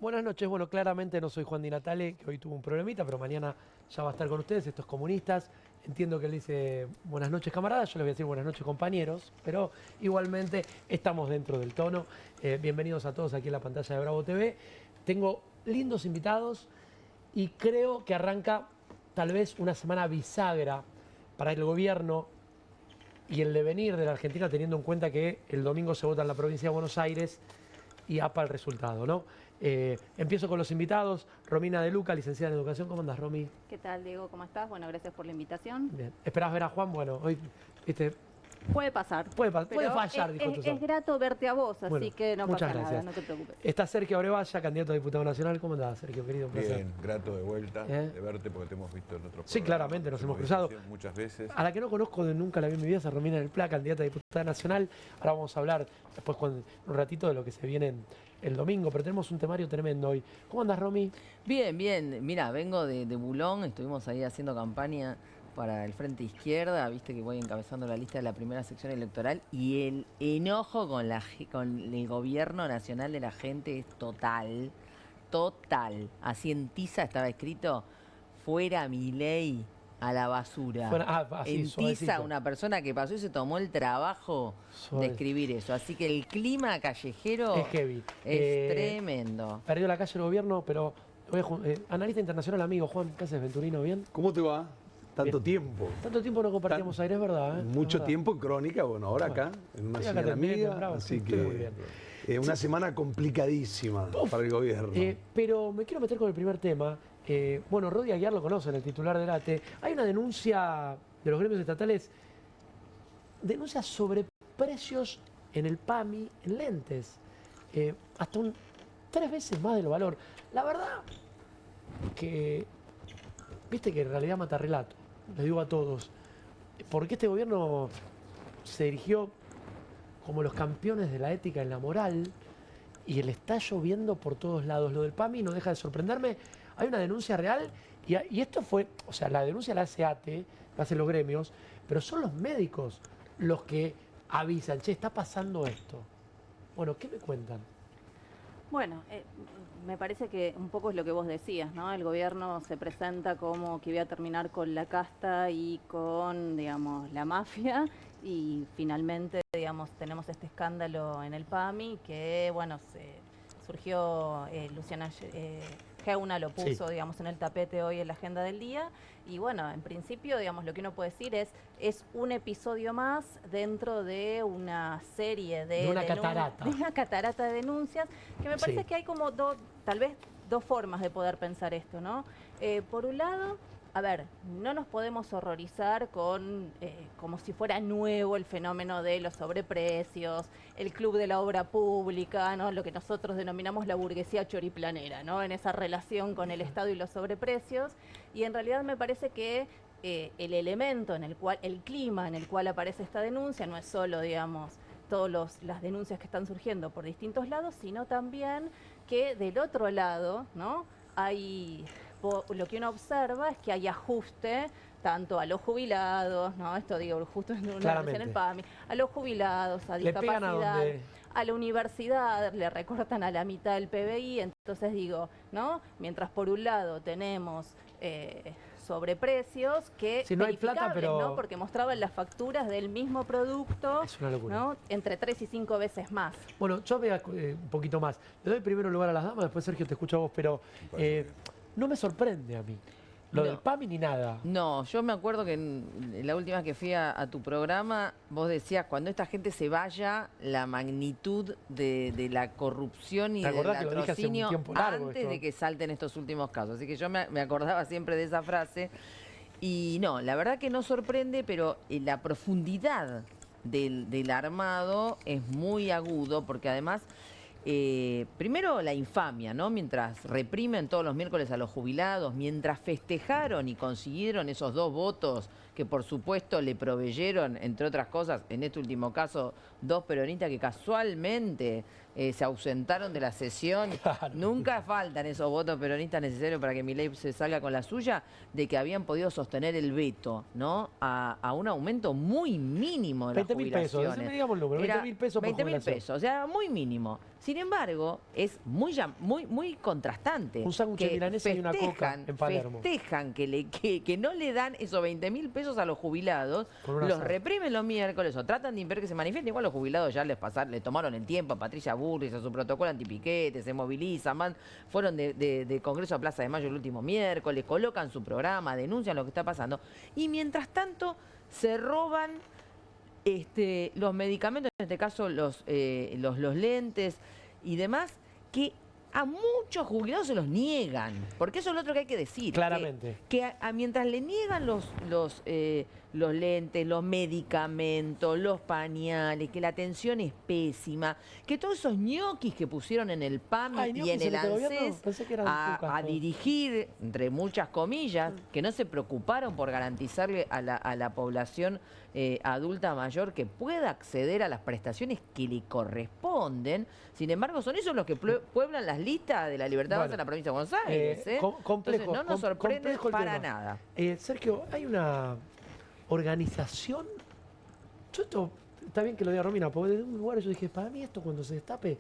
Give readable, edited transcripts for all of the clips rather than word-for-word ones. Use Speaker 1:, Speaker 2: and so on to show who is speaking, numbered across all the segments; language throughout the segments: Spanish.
Speaker 1: Buenas noches. Bueno, claramente no soy Juan Di Natale, que hoy tuvo un problemita, pero mañana ya va a estar con ustedes, estos comunistas. Entiendo que él dice buenas noches, camaradas. Yo les voy a decir buenas noches, compañeros. Pero igualmente estamos dentro del tono. Bienvenidos a todos aquí en la pantalla de Bravo TV. Tengo lindos invitados y creo que arranca tal vez una semana bisagra para el gobierno y el devenir de la Argentina, teniendo en cuenta que el domingo se vota en la provincia de Buenos Aires y APA el resultado, ¿no? Empiezo con los invitados. Romina De Luca, licenciada en Educación. ¿Cómo andás, Romy?
Speaker 2: ¿Qué tal, Diego? ¿Cómo estás? Bueno, gracias por la invitación.
Speaker 1: Bien. ¿Esperás ver a Juan? Bueno, hoy, viste,
Speaker 2: Puede pasar.
Speaker 1: puede fallar, dijo tu
Speaker 2: Es grato verte a vos, así
Speaker 1: Bueno,
Speaker 2: que no
Speaker 1: muchas
Speaker 2: pasa nada,
Speaker 1: gracias.
Speaker 2: no te preocupes.
Speaker 1: Está Sergio Abrevaya, candidato a diputado nacional. ¿Cómo andás, Sergio, querido? Un placer.
Speaker 3: Bien, grato de vuelta
Speaker 1: ¿Eh?
Speaker 3: de verte porque te hemos visto en otros
Speaker 1: Sí,
Speaker 3: programas,
Speaker 1: claramente, nos hemos cruzado.
Speaker 3: muchas veces.
Speaker 1: A la que no conozco de nunca la vi en mi vida es a Romina del Pla, candidata a diputada nacional. Ahora vamos a hablar después un ratito de lo que se viene el domingo, pero tenemos un temario tremendo hoy. ¿Cómo andás, Romy?
Speaker 4: Bien, bien. Mira, vengo de Bulón, estuvimos ahí haciendo campaña para el Frente Izquierda, viste que voy encabezando la lista de la primera sección electoral y el enojo con el gobierno nacional de la gente es total, total. Así en tiza estaba escrito, fuera Milei a la basura.
Speaker 1: Así,
Speaker 4: En tiza,
Speaker 1: suavecito.
Speaker 4: una persona que pasó y se tomó el trabajo
Speaker 1: Suave.
Speaker 4: de escribir eso. Así que el clima callejero
Speaker 1: Es heavy.
Speaker 4: es tremendo.
Speaker 1: Perdió la calle el gobierno, pero analista internacional amigo Juan, ¿qué haces, Venturino? ¿Bien?
Speaker 5: ¿Cómo te va? Tanto
Speaker 1: Bien.
Speaker 5: tiempo.
Speaker 1: Tanto tiempo no compartíamos aire, es verdad.
Speaker 5: Mucho
Speaker 1: Es verdad.
Speaker 5: tiempo en Crónica, bueno, ahora acá, en una
Speaker 1: Estoy acá
Speaker 5: señal
Speaker 1: también,
Speaker 5: amiga,
Speaker 1: bravo,
Speaker 5: así
Speaker 1: estoy muy
Speaker 5: que
Speaker 1: bien.
Speaker 5: una semana complicadísima para el gobierno.
Speaker 1: Pero me quiero meter con el primer tema. Bueno, Rodi Aguiar lo conocen, el titular del ATE. Hay una denuncia de los gremios estatales, denuncias sobre precios en el PAMI, en lentes, hasta 3 veces más de lo valor. La verdad que, viste que en realidad mata relato, les digo a todos, porque este gobierno se erigió como los campeones de la ética y la moral y le está lloviendo por todos lados. Lo del PAMI no deja de sorprenderme. Hay una denuncia real y esto fue, o sea, la denuncia la hace ATE, la hacen los gremios, pero son los médicos los que avisan, che, está pasando esto. Bueno, ¿qué me cuentan?
Speaker 2: Bueno, me parece que un poco es lo que vos decías, ¿no? El gobierno se presenta como que iba a terminar con la casta y con, digamos, la mafia y finalmente, digamos, tenemos este escándalo en el PAMI que, bueno, surgió Luciana Geuna lo puso,
Speaker 1: Sí,
Speaker 2: digamos, en el tapete hoy en la agenda del día. Y bueno, en principio, digamos, lo que uno puede decir es un episodio más dentro de una serie
Speaker 1: de una catarata.
Speaker 2: de una catarata de denuncias, que me parece
Speaker 1: Sí.
Speaker 2: que hay como tal vez dos formas de poder pensar esto, ¿no? Por un lado, a ver, no nos podemos horrorizar con como si fuera nuevo el fenómeno de los sobreprecios, el club de la obra pública, ¿no? Lo que nosotros denominamos la burguesía choriplanera, ¿no? En esa relación con el Estado y los sobreprecios. Y en realidad me parece que el elemento en el cual, el clima en el cual aparece esta denuncia no es solo, digamos, todas las denuncias que están surgiendo por distintos lados, sino también que del otro lado, ¿no? Lo que uno observa es que hay ajuste tanto a los jubilados, ¿no? Esto digo, justo en el PAMI, a los jubilados, a
Speaker 1: Le pegan
Speaker 2: discapacidad, a la universidad, le recortan a la mitad del PBI, entonces digo, ¿no? Mientras por un lado tenemos sobreprecios que
Speaker 1: Si no hay plata,
Speaker 2: verificables,
Speaker 1: pero
Speaker 2: ¿no? Porque mostraban las facturas del mismo producto,
Speaker 1: es una locura.
Speaker 2: ¿no? Entre 3 y 5 veces más.
Speaker 1: Bueno, yo voy un poquito más. Le doy primero lugar a las damas, después Sergio te escucho a vos, pero no me sorprende a mí lo
Speaker 4: No.
Speaker 1: del PAMI ni nada.
Speaker 4: No, yo me acuerdo que en la última vez que fui a tu programa, vos decías, cuando esta gente se vaya, la magnitud de la corrupción y
Speaker 1: ¿Te
Speaker 4: del
Speaker 1: acordás que lo dije hace un
Speaker 4: latrocinio
Speaker 1: tiempo largo
Speaker 4: antes
Speaker 1: esto?
Speaker 4: de que salten estos últimos casos? Así que yo me acordaba siempre de esa frase. Y no, la verdad que no sorprende, pero la profundidad del armado es muy agudo, porque además... primero la infamia, ¿no? Mientras reprimen todos los miércoles a los jubilados, mientras festejaron y consiguieron esos 2 votos que por supuesto le proveyeron, entre otras cosas, en este último caso, dos peronistas que casualmente se ausentaron de la sesión.
Speaker 1: Claro.
Speaker 4: Nunca faltan esos votos peronistas necesarios para que Milei se salga con la suya, de que habían podido sostener el veto, ¿no? A un aumento muy mínimo de las
Speaker 1: 20.000 pesos,
Speaker 4: jubilaciones.
Speaker 1: decime, digamos el número, 20.000 pesos por
Speaker 4: 20.000
Speaker 1: jubilación.
Speaker 4: pesos, o sea, muy mínimo. Sin embargo, es muy contrastante.
Speaker 1: Un sándwich de
Speaker 4: que
Speaker 1: milanesa y una coca en Palermo.
Speaker 4: Festejan que no le dan esos 20.000 pesos a los jubilados,
Speaker 1: Con un
Speaker 4: los
Speaker 1: asado.
Speaker 4: reprimen los miércoles o tratan de impedir que se manifiesten. Igual los jubilados ya les tomaron el tiempo a Patricia Bullrich, a su protocolo antipiquete, se movilizan, fueron de Congreso a Plaza de Mayo el último miércoles, colocan su programa, denuncian lo que está pasando. Y mientras tanto se roban los medicamentos, en este caso los lentes y demás, que a muchos jubilados se los niegan, porque eso es lo otro que hay que decir.
Speaker 1: Claramente.
Speaker 4: Que mientras le niegan los lentes, los medicamentos, los pañales, que la atención es pésima, que todos esos ñoquis que pusieron en el PAMI
Speaker 1: Ay,
Speaker 4: y
Speaker 1: ñoquis
Speaker 4: en
Speaker 1: en
Speaker 4: el
Speaker 1: este gobierno,
Speaker 4: ANSES
Speaker 1: pensé que eran tucas,
Speaker 4: a
Speaker 1: todo.
Speaker 4: dirigir, entre muchas comillas, que no se preocuparon por garantizarle a la población adulta mayor que pueda acceder a las prestaciones que le corresponden. Sin embargo, son ellos los que pueblan las listas de la libertad
Speaker 1: Bueno,
Speaker 4: en la provincia de Buenos Aires.
Speaker 1: complejo,
Speaker 4: Entonces, no nos sorprende
Speaker 1: complejo el
Speaker 4: para
Speaker 1: tema.
Speaker 4: nada.
Speaker 1: Sergio, hay una organización. Yo esto, está bien que lo diga Romina, porque desde un lugar yo dije, para mí esto cuando se destape,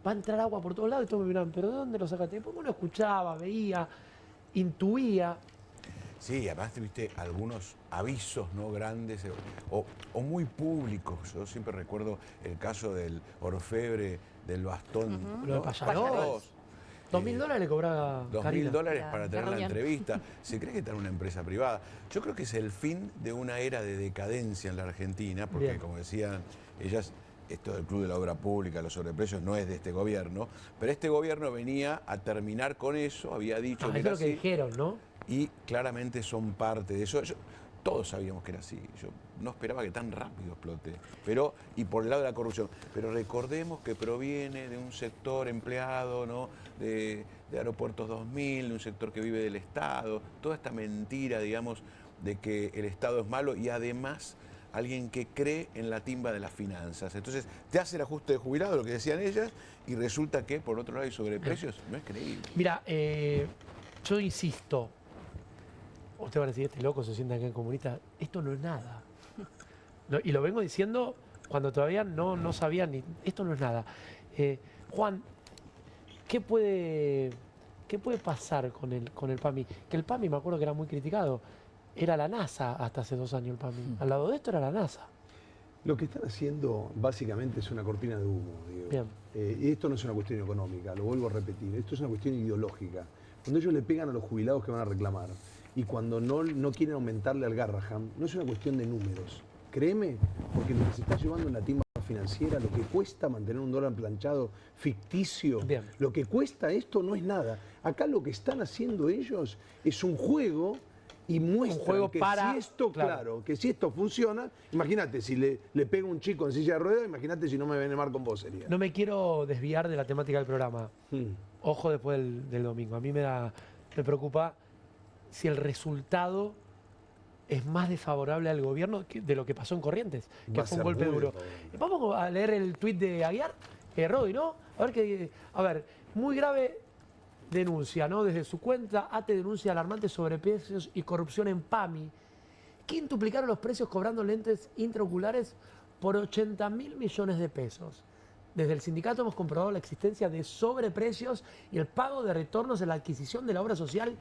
Speaker 1: va a entrar agua por todos lados y todos me miran, pero ¿de dónde lo sacaste? Porque uno escuchaba, veía, intuía.
Speaker 3: Sí, además viste algunos avisos no grandes o muy públicos. Yo siempre recuerdo el caso del orfebre del bastón.
Speaker 1: Lo de
Speaker 3: ¿no?
Speaker 1: Pallarós. $2.000 le cobraba Karina.
Speaker 3: $2.000 para tener la
Speaker 2: reunión.
Speaker 3: entrevista. ¿Se cree que está en una empresa privada? Yo creo que es el fin de una era de decadencia en la Argentina, porque
Speaker 1: Bien.
Speaker 3: como decían ellas, esto del Club de la Obra Pública, los sobreprecios, no es de este gobierno, pero este gobierno venía a terminar con eso, había dicho
Speaker 1: Ah,
Speaker 3: que
Speaker 1: eso
Speaker 3: era
Speaker 1: es lo que
Speaker 3: así,
Speaker 1: dijeron, ¿no?
Speaker 3: y claramente son parte de eso. Todos sabíamos que era así. Yo no esperaba que tan rápido explote. Y por el lado de la corrupción. Pero recordemos que proviene de un sector empleado, ¿no? de Aeropuertos 2000, de un sector que vive del Estado. Toda esta mentira, digamos, de que el Estado es malo y además alguien que cree en la timba de las finanzas. Entonces, te hace el ajuste de jubilado, lo que decían ellas, y resulta que, por otro lado, hay sobreprecios. No es creíble.
Speaker 1: Mira, yo insisto, ustedes van a decir, este loco se sienta acá en comunista, esto no es nada. Y lo vengo diciendo cuando todavía no sabían ni, esto no es nada. Juan, ¿qué puede pasar con el PAMI? Que el PAMI, me acuerdo que era muy criticado, era la NASA hasta hace 2 años el PAMI. Al lado de esto era la NASA.
Speaker 5: Lo que están haciendo básicamente es una cortina de humo, Diego.
Speaker 1: Bien.
Speaker 5: Y esto no es una cuestión económica, lo vuelvo a repetir, esto es una cuestión ideológica. Cuando ellos le pegan a los jubilados que van a reclamar y cuando no quieren aumentarle al Garraham, no es una cuestión de números. Créeme, porque lo que se está llevando en la timba financiera, lo que cuesta mantener un dólar planchado ficticio,
Speaker 1: Bien.
Speaker 5: lo que cuesta esto no es nada. Acá lo que están haciendo ellos es un juego y muestran
Speaker 1: juego
Speaker 5: que
Speaker 1: para-
Speaker 5: si esto,
Speaker 1: claro.
Speaker 5: claro, que si esto funciona, imagínate, si le pega un chico en silla de ruedas, imagínate si no me viene mal con vos sería.
Speaker 1: No me quiero desviar de la temática del programa. Ojo después del domingo. A mí me preocupa si el resultado es más desfavorable al gobierno de lo que pasó en Corrientes, que
Speaker 5: Va a
Speaker 1: fue un
Speaker 5: ser
Speaker 1: golpe
Speaker 5: muy
Speaker 1: duro.
Speaker 5: desfavorable.
Speaker 1: Vamos a leer el tuit de Aguiar, Rodi, ¿no? A ver, muy grave denuncia, ¿no? Desde su cuenta, ATE denuncia alarmantes sobreprecios y corrupción en PAMI. Quintuplicaron los precios cobrando lentes intraoculares por 80.000 millones de pesos. Desde el sindicato hemos comprobado la existencia de sobreprecios y el pago de retornos en la adquisición de la obra social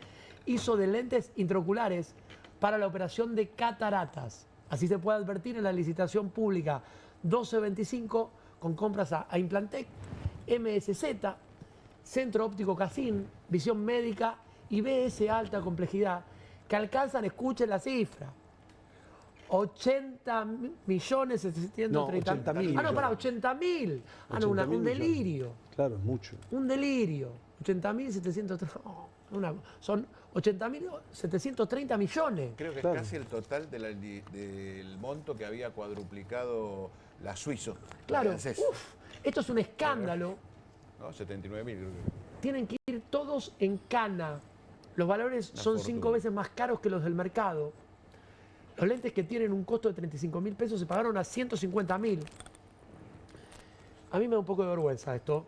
Speaker 1: hizo de lentes intraoculares para la operación de cataratas. Así se puede advertir en la licitación pública 1225 con compras a Implantec, MSZ, Centro Óptico Casín, Visión Médica y BS Alta Complejidad, que alcanzan, escuchen la cifra, 80.730.000.
Speaker 5: No, 80.000
Speaker 1: Ah, no, para,
Speaker 5: millones.
Speaker 1: 80.000. Ah, no,
Speaker 5: 80.000
Speaker 1: un
Speaker 5: millones.
Speaker 1: delirio.
Speaker 5: Claro, es mucho.
Speaker 1: Un delirio. 80.730. Son 80.730 millones.
Speaker 3: Creo que
Speaker 5: Claro.
Speaker 3: es casi el total del monto que había cuadruplicado la Suizo.
Speaker 1: Claro,
Speaker 3: La ANSES.
Speaker 1: esto es un escándalo.
Speaker 3: ¿No? 79.000 creo que.
Speaker 1: Tienen que ir todos en cana. Los valores
Speaker 3: Una
Speaker 1: son
Speaker 3: fortuna.
Speaker 1: 5 veces más caros que los del mercado. Los lentes que tienen un costo de 35.000 pesos se pagaron a 150.000. A mí me da un poco de vergüenza esto.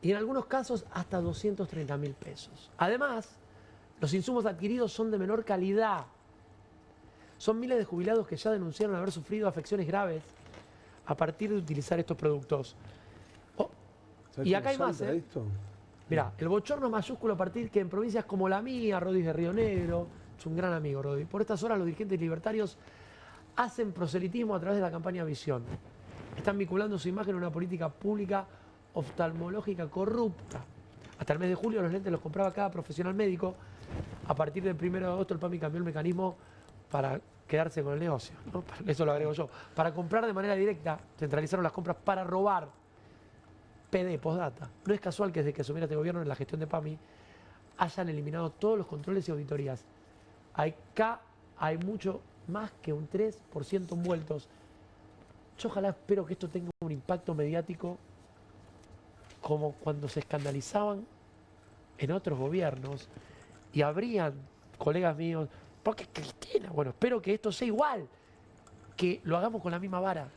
Speaker 1: Y en algunos casos hasta 230.000 pesos. Además, los insumos adquiridos son de menor calidad. Son miles de jubilados que ya denunciaron haber sufrido afecciones graves a partir de utilizar estos productos. Y acá hay más, ¿eh? Mirá, el bochorno es mayúsculo a partir que en provincias como la mía, Rodríguez de Río Negro, es un gran amigo, Rodríguez. Por estas horas los dirigentes libertarios hacen proselitismo a través de la campaña Visión. Están vinculando su imagen a una política pública oftalmológica corrupta. Hasta el mes de julio los lentes los compraba cada profesional médico. A partir del 1 de agosto el PAMI cambió el mecanismo para quedarse con el negocio, ¿no? Eso lo agrego yo. Para comprar de manera directa, centralizaron las compras para robar. PD, postdata. No es casual que desde que asumiera este gobierno en la gestión de PAMI hayan eliminado todos los controles y auditorías. Acá hay mucho más que un 3% envueltos. Yo ojalá espero que esto tenga un impacto mediático como cuando se escandalizaban en otros gobiernos y habrían colegas míos, porque Cristina, bueno, espero que esto sea igual, que lo hagamos con la misma vara.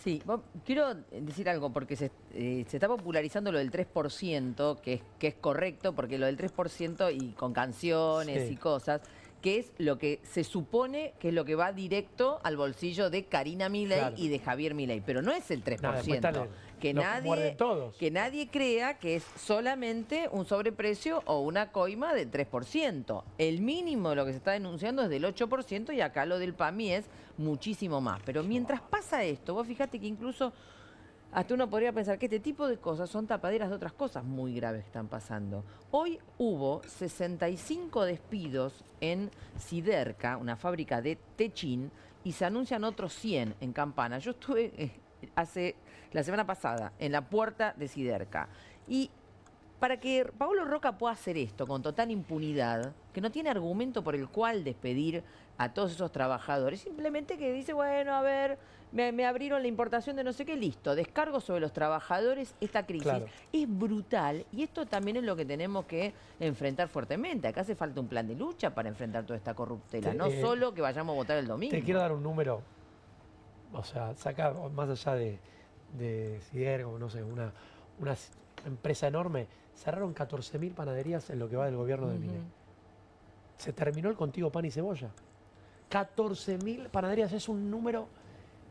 Speaker 4: Sí, quiero decir algo, porque se está popularizando lo del 3%, que es correcto, porque lo del 3% y con canciones y cosas, que es lo que se supone que es lo que va directo al bolsillo de Karina Milei y de Javier Milei, pero no es el 3%. Que nadie crea que es solamente un sobreprecio o una coima del 3%. El mínimo de lo que se está denunciando es del 8% y acá lo del PAMI es muchísimo más. Pero mientras pasa esto, vos fíjate que incluso hasta uno podría pensar que este tipo de cosas son tapaderas de otras cosas muy graves que están pasando. Hoy hubo 65 despidos en Siderca, una fábrica de Techín, y se anuncian otros 100 en Campana. Yo estuve la semana pasada en la puerta de Siderca. Y para que Paolo Roca pueda hacer esto con total impunidad, que no tiene argumento por el cual despedir a todos esos trabajadores, simplemente que dice, bueno, a ver, me abrieron la importación de no sé qué, listo, descargo sobre los trabajadores esta crisis. Claro. Es brutal y esto también es lo que tenemos que enfrentar fuertemente. Acá hace falta un plan de lucha para enfrentar toda esta corruptela, no solo que vayamos a votar el domingo.
Speaker 1: Te quiero dar un número, o sea, saca más allá de Siderco, no sé, una empresa enorme, cerraron 14.000 panaderías en lo que va del gobierno de Milei. Se terminó el Contigo Pan y Cebolla. 14.000 panaderías, es un número,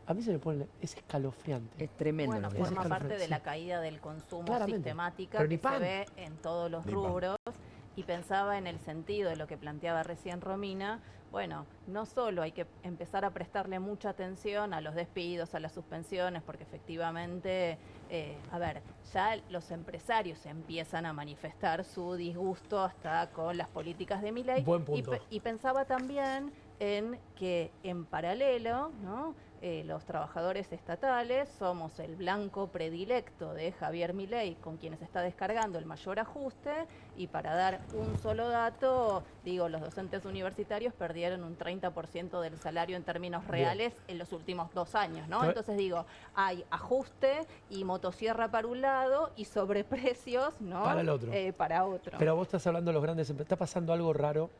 Speaker 1: a mí se me pone, es escalofriante.
Speaker 4: Es tremendo.
Speaker 2: Bueno, forma parte de la caída del consumo sistemática que se ve en todos los rubros. Y pensaba en el sentido de lo que planteaba recién Romina. Bueno, no solo hay que empezar a prestarle mucha atención a los despidos, a las suspensiones, porque efectivamente, a ver, ya los empresarios empiezan a manifestar su disgusto hasta con las políticas de Milei.
Speaker 1: Buen punto.
Speaker 2: Y pensaba también en que en paralelo, ¿no? Los trabajadores estatales somos el blanco predilecto de Javier Milei, con quienes está descargando el mayor ajuste, y para dar un solo dato, digo, los docentes universitarios perdieron un 30% del salario en términos reales en los últimos 2 años, ¿no? Entonces digo, hay ajuste y motosierra para un lado y sobreprecios, ¿no?
Speaker 1: Para el otro.
Speaker 2: Para otro.
Speaker 1: Pero vos estás hablando de los grandes empresarios, está pasando algo raro,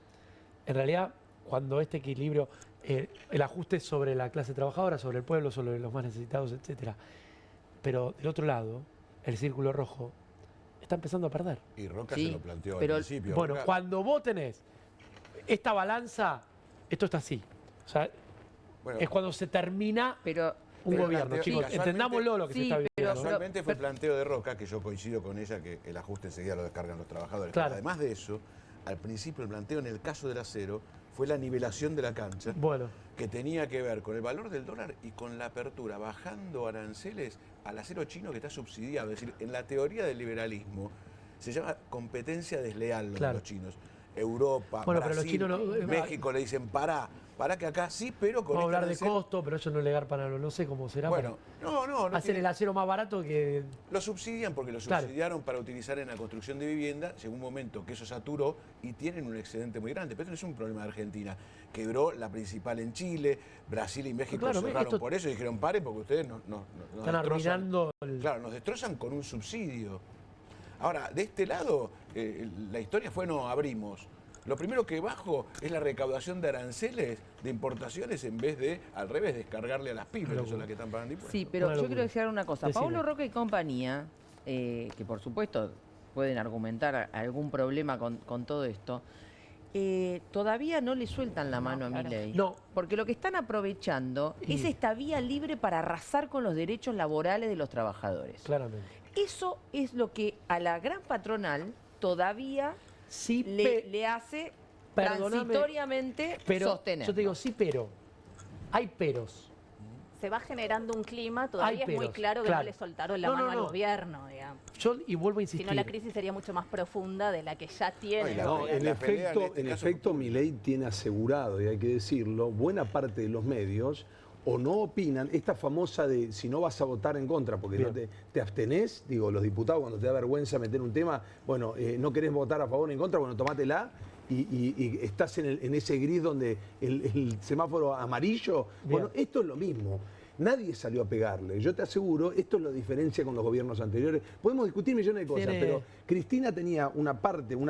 Speaker 1: en realidad, cuando este equilibrio, el ajuste sobre la clase trabajadora, sobre el pueblo, sobre los más necesitados, etcétera. Pero del otro lado, el círculo rojo está empezando a perder.
Speaker 3: Y Roca se lo planteó al principio.
Speaker 1: Bueno,
Speaker 3: Roca,
Speaker 1: cuando vos tenés esta balanza, esto está así. O sea, es cuando se termina un gobierno, chicos. Entendámoslo lo que se está viviendo.
Speaker 3: Casualmente fue el planteo de Roca, que yo coincido con ella, que el ajuste enseguida lo descargan los trabajadores.
Speaker 1: Claro.
Speaker 3: Pero además de eso, al principio el planteo en el caso del acero fue la nivelación de la cancha, que tenía que ver con el valor del dólar y con la apertura, bajando aranceles al acero chino que está subsidiado. Es decir, en la teoría del liberalismo se llama competencia desleal de los chinos. Europa, Brasil, pero los chinos México le dicen pará que acá sí, pero con
Speaker 1: vamos a hablar de costo, pero eso no es legal para no sé cómo será.
Speaker 3: Bueno, no
Speaker 1: hacer el acero más barato que...
Speaker 3: Lo subsidian porque lo subsidiaron para utilizar en la construcción de vivienda. Llegó un momento que eso saturó y tienen un excedente muy grande. Pero esto no es un problema de Argentina. Quebró la principal en Chile, Brasil y México cerraron por eso y dijeron paren porque ustedes nos
Speaker 1: están arruinando.
Speaker 3: Claro, nos destrozan con un subsidio. Ahora, de este lado, la historia fue no abrimos. Lo primero que bajo es la recaudación de aranceles de importaciones en vez de, al revés, descargarle a las pymes, que son las que están pagando impuestos.
Speaker 4: Sí, pero
Speaker 1: Una
Speaker 4: yo
Speaker 1: locura.
Speaker 4: quiero decir una cosa.
Speaker 1: Decime.
Speaker 4: Paulo Roca y compañía, que por supuesto pueden argumentar algún problema con todo esto, todavía no le sueltan la mano a
Speaker 2: claro.
Speaker 4: Milei.
Speaker 1: No.
Speaker 4: Porque lo que están aprovechando
Speaker 1: Y-
Speaker 4: es esta vía libre para arrasar con los derechos laborales de los trabajadores.
Speaker 1: Claramente.
Speaker 4: Eso es lo que a la gran patronal todavía
Speaker 1: Sí,
Speaker 4: le hace
Speaker 1: perdóname,
Speaker 4: transitoriamente
Speaker 1: pero
Speaker 4: sostener.
Speaker 1: yo te digo, sí, pero. Hay peros.
Speaker 2: Se va generando un clima, todavía es muy
Speaker 1: peros,
Speaker 2: claro que
Speaker 1: claro.
Speaker 2: no le soltaron la
Speaker 1: No,
Speaker 2: mano
Speaker 1: no,
Speaker 2: al
Speaker 1: no.
Speaker 2: gobierno, digamos.
Speaker 1: Yo, y vuelvo a
Speaker 2: Si
Speaker 1: insistir.
Speaker 2: no, la crisis sería mucho más profunda de la que ya tiene.
Speaker 3: Ay, la
Speaker 5: No,
Speaker 3: pelea-
Speaker 5: en
Speaker 3: la pelea
Speaker 5: efecto,
Speaker 3: este
Speaker 5: en
Speaker 3: caso
Speaker 5: efecto,
Speaker 3: fue pública.
Speaker 5: Milei tiene asegurado, y hay que decirlo, buena parte de los medios o no opinan, esta famosa de si no vas a votar en contra, porque no te abstenés, digo, los diputados cuando te da vergüenza meter un tema, bueno, no querés votar a favor o en contra, bueno, tomátela. Y estás en ese gris donde el semáforo amarillo.
Speaker 1: Bien.
Speaker 5: Bueno, esto es lo mismo. Nadie salió a pegarle. Yo te aseguro, esto es la diferencia con los gobiernos anteriores. Podemos discutir millones de cosas,
Speaker 1: Tiene-
Speaker 5: pero Cristina tenía una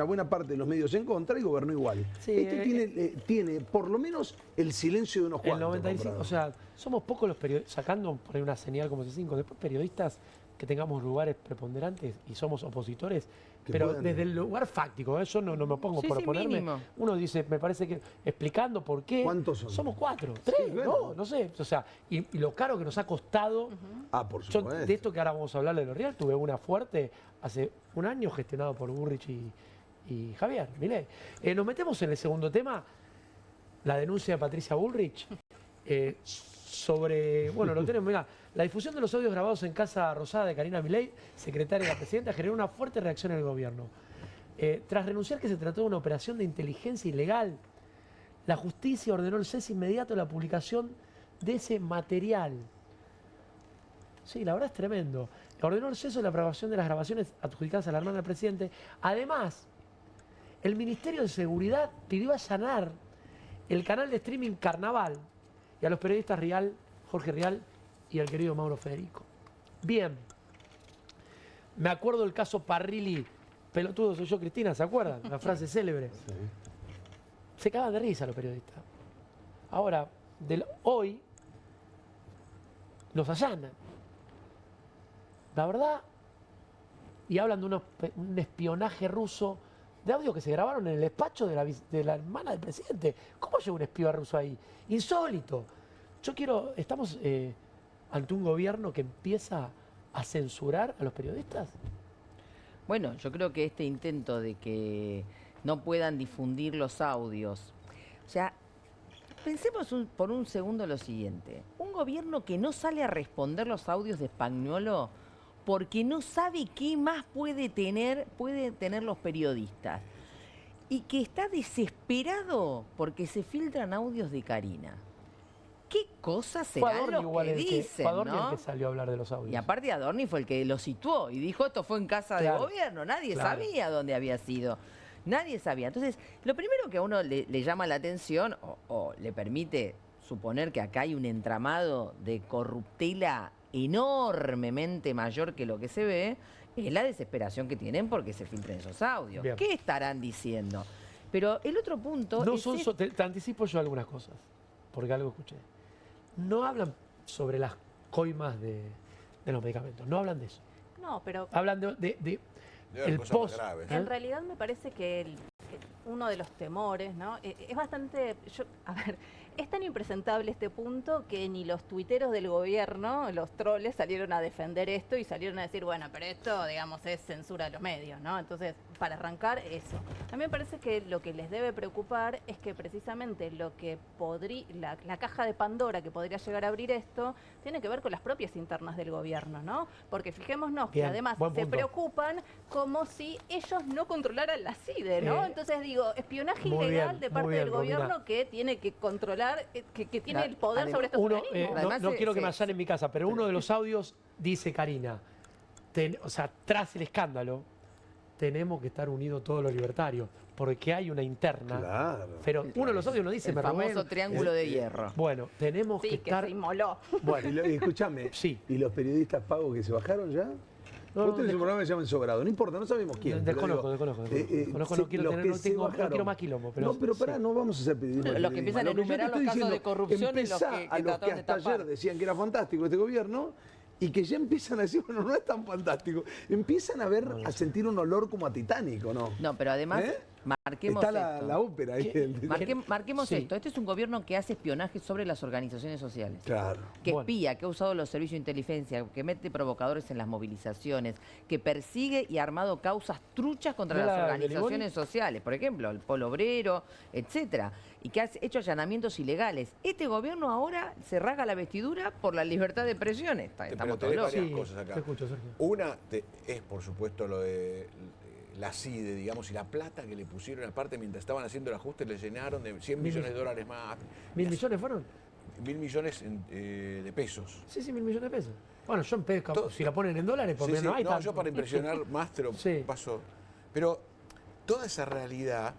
Speaker 5: buena parte de los medios en contra y gobernó igual.
Speaker 1: Sí,
Speaker 5: Tiene por lo menos el silencio de unos
Speaker 1: El
Speaker 5: cuantos.
Speaker 1: 95,
Speaker 5: comprados.
Speaker 1: o sea, somos pocos los periodistas, sacando por ahí una señal como C5, después periodistas que tengamos lugares preponderantes y somos opositores,
Speaker 5: Que
Speaker 1: pero
Speaker 5: puedan-
Speaker 1: desde el lugar fáctico, yo no me pongo
Speaker 4: Sí,
Speaker 1: por
Speaker 4: sí,
Speaker 1: oponerme.
Speaker 4: mínimo.
Speaker 1: Uno dice, me parece que explicando por qué.
Speaker 5: ¿Cuántos son?
Speaker 1: Somos 4, 3,
Speaker 5: bueno.
Speaker 1: no sé. O sea, y lo caro que nos ha costado.
Speaker 5: Ah, por
Speaker 1: Yo,
Speaker 5: supuesto.
Speaker 1: de esto que ahora vamos a hablar de L'Oreal, tuve una fuerte hace un año gestionado por Burrich y Javier Milei. Nos metemos en el segundo tema, la denuncia de Patricia Bullrich sobre, bueno, lo tenemos, mirá, la difusión de los audios grabados en Casa Rosada de Karina Milei, secretaria de la presidenta, generó una fuerte reacción en el gobierno. Tras renunciar que se trató de una operación de inteligencia ilegal, la justicia ordenó el cese inmediato de la publicación de ese material. Sí, la verdad es tremendo. Ordenó el cese de la aprobación de las grabaciones adjudicadas a la hermana del presidente. Además, el Ministerio de Seguridad pidió allanar el canal de streaming Carnaval y a los periodistas Jorge Rial y al querido Mauro Federico. Bien, me acuerdo del caso Parrilli, pelotudo soy yo, Cristina, ¿se acuerdan? La frase célebre. Se cagan de risa los periodistas. Ahora, hoy nos allanan. La verdad, y hablan de un espionaje ruso, de audio que se grabaron en el despacho de la hermana del presidente. ¿Cómo llega un espía ruso ahí? Insólito. Estamos ante un gobierno que empieza a censurar a los periodistas.
Speaker 4: Bueno, yo creo que este intento de que no puedan difundir los audios, o sea, pensemos por un segundo lo siguiente. Un gobierno que no sale a responder los audios de Spagnuolo porque no sabe qué más pueden tener los periodistas. Y que está desesperado porque se filtran audios de Karina. ¿Qué cosas
Speaker 1: Fue
Speaker 4: serán
Speaker 1: Adorni
Speaker 4: los
Speaker 1: igual
Speaker 4: que
Speaker 1: el
Speaker 4: dicen,
Speaker 1: fue Adorni
Speaker 4: ¿no?
Speaker 1: el que salió a hablar de los audios.
Speaker 4: Y aparte Adorni fue el que lo situó y dijo esto fue en casa
Speaker 1: Claro,
Speaker 4: de gobierno, nadie
Speaker 1: claro.
Speaker 4: sabía dónde había sido, nadie sabía. Entonces, lo primero que a uno le llama la atención o le permite suponer que acá hay un entramado de corruptela enormemente mayor que lo que se ve, es la desesperación que tienen porque se filtren esos audios.
Speaker 1: Bien.
Speaker 4: ¿Qué estarán diciendo? Pero el otro punto
Speaker 1: No
Speaker 4: es
Speaker 1: son te anticipo yo algunas cosas, porque algo escuché. No hablan sobre las coimas de los medicamentos, no hablan de eso.
Speaker 2: No, pero
Speaker 1: Hablan de
Speaker 3: Debe haber
Speaker 1: el
Speaker 3: cosas más
Speaker 1: post.
Speaker 3: graves.
Speaker 2: en realidad me parece que uno de los temores, ¿no? Es bastante, a ver, es tan impresentable este punto que ni los tuiteros del gobierno, los troles, salieron a defender esto y salieron a decir, bueno, pero esto, digamos, es censura de los medios, ¿no? Entonces, para arrancar, eso. A mí me parece que lo que les debe preocupar es que precisamente lo que la caja de Pandora que podría llegar a abrir esto, tiene que ver con las propias internas del gobierno, ¿no? Porque fijémonos que
Speaker 1: Bien,
Speaker 2: además
Speaker 1: buen
Speaker 2: se
Speaker 1: punto.
Speaker 2: preocupan como si ellos no controlaran la CIDE, ¿no? Entonces digo, espionaje
Speaker 1: muy
Speaker 2: ilegal
Speaker 1: bien,
Speaker 2: de
Speaker 1: muy
Speaker 2: parte
Speaker 1: bien,
Speaker 2: del
Speaker 1: Romina.
Speaker 2: gobierno que tiene que controlar, que tiene el poder
Speaker 4: Además,
Speaker 2: sobre estos
Speaker 1: Uno,
Speaker 2: organismos.
Speaker 4: Además,
Speaker 1: no
Speaker 4: se-
Speaker 1: quiero que me
Speaker 4: se-
Speaker 1: allanen en mi casa, pero uno de los audios dice Karina, o sea, tras el escándalo, tenemos que estar unidos todos los libertarios, porque hay una interna.
Speaker 5: Claro.
Speaker 1: Pero uno de los audios no dice,
Speaker 4: el
Speaker 1: me robé.
Speaker 4: famoso triángulo de hierro.
Speaker 1: Bueno, tenemos que
Speaker 2: Sí, que
Speaker 1: estar.
Speaker 2: se inmoló.
Speaker 1: Bueno,
Speaker 5: Y escúchame,
Speaker 1: Sí.
Speaker 5: ¿y los periodistas pagos que se bajaron ya? Vos tenés un programa que se llama Ensobrado, no importa, no sabemos quién.
Speaker 1: Desconozco, no quiero tener, no quiero más quilombo. Pero
Speaker 5: no, pero pará,
Speaker 1: sí.
Speaker 5: no vamos a hacer periodismo.
Speaker 4: Los que empiezan a enumerar los casos de corrupción y los que
Speaker 5: a los que
Speaker 4: trataron de
Speaker 5: hasta
Speaker 4: tapar.
Speaker 5: ayer decían que era fantástico este gobierno y que ya empiezan a decir, bueno, no es tan fantástico. Empiezan a ver, a sentir un olor como a Titanic, ¿o no?
Speaker 4: No, pero además,
Speaker 5: ¿Eh?
Speaker 4: marquemos
Speaker 5: Está
Speaker 4: esto.
Speaker 5: la ópera ahí.
Speaker 4: Marquemos
Speaker 1: Sí.
Speaker 4: esto. Este es un gobierno que hace espionaje sobre las organizaciones sociales.
Speaker 5: Claro.
Speaker 4: Que
Speaker 1: Bueno.
Speaker 4: espía, que ha usado los servicios de inteligencia, que mete provocadores en las movilizaciones, que persigue y ha armado causas truchas contra
Speaker 1: ¿No
Speaker 4: las
Speaker 1: era
Speaker 4: organizaciones sociales, por ejemplo, el Polo Obrero, etcétera, y que ha hecho allanamientos ilegales. Este gobierno ahora se rasga la vestidura por la libertad de expresión. Estamos todos
Speaker 3: tenés
Speaker 4: locos.
Speaker 3: varias
Speaker 1: Sí,
Speaker 3: cosas acá.
Speaker 1: te escucho, Sergio.
Speaker 3: Una es, por supuesto, lo de la CIDE, digamos, y la plata que le pusieron aparte mientras estaban haciendo el ajuste, le llenaron de 100 millones de dólares más.
Speaker 1: ¿1.000 millones fueron?
Speaker 3: 1.000 millones de pesos.
Speaker 1: Sí, 1.000 millones de pesos. Bueno, yo empezco,
Speaker 3: Todo-
Speaker 1: si la ponen en dólares, porque
Speaker 3: Sí, sí,
Speaker 1: no hay
Speaker 3: no,
Speaker 1: tanto.
Speaker 3: yo para impresionar más te lo
Speaker 1: Sí.
Speaker 3: paso. Pero toda esa realidad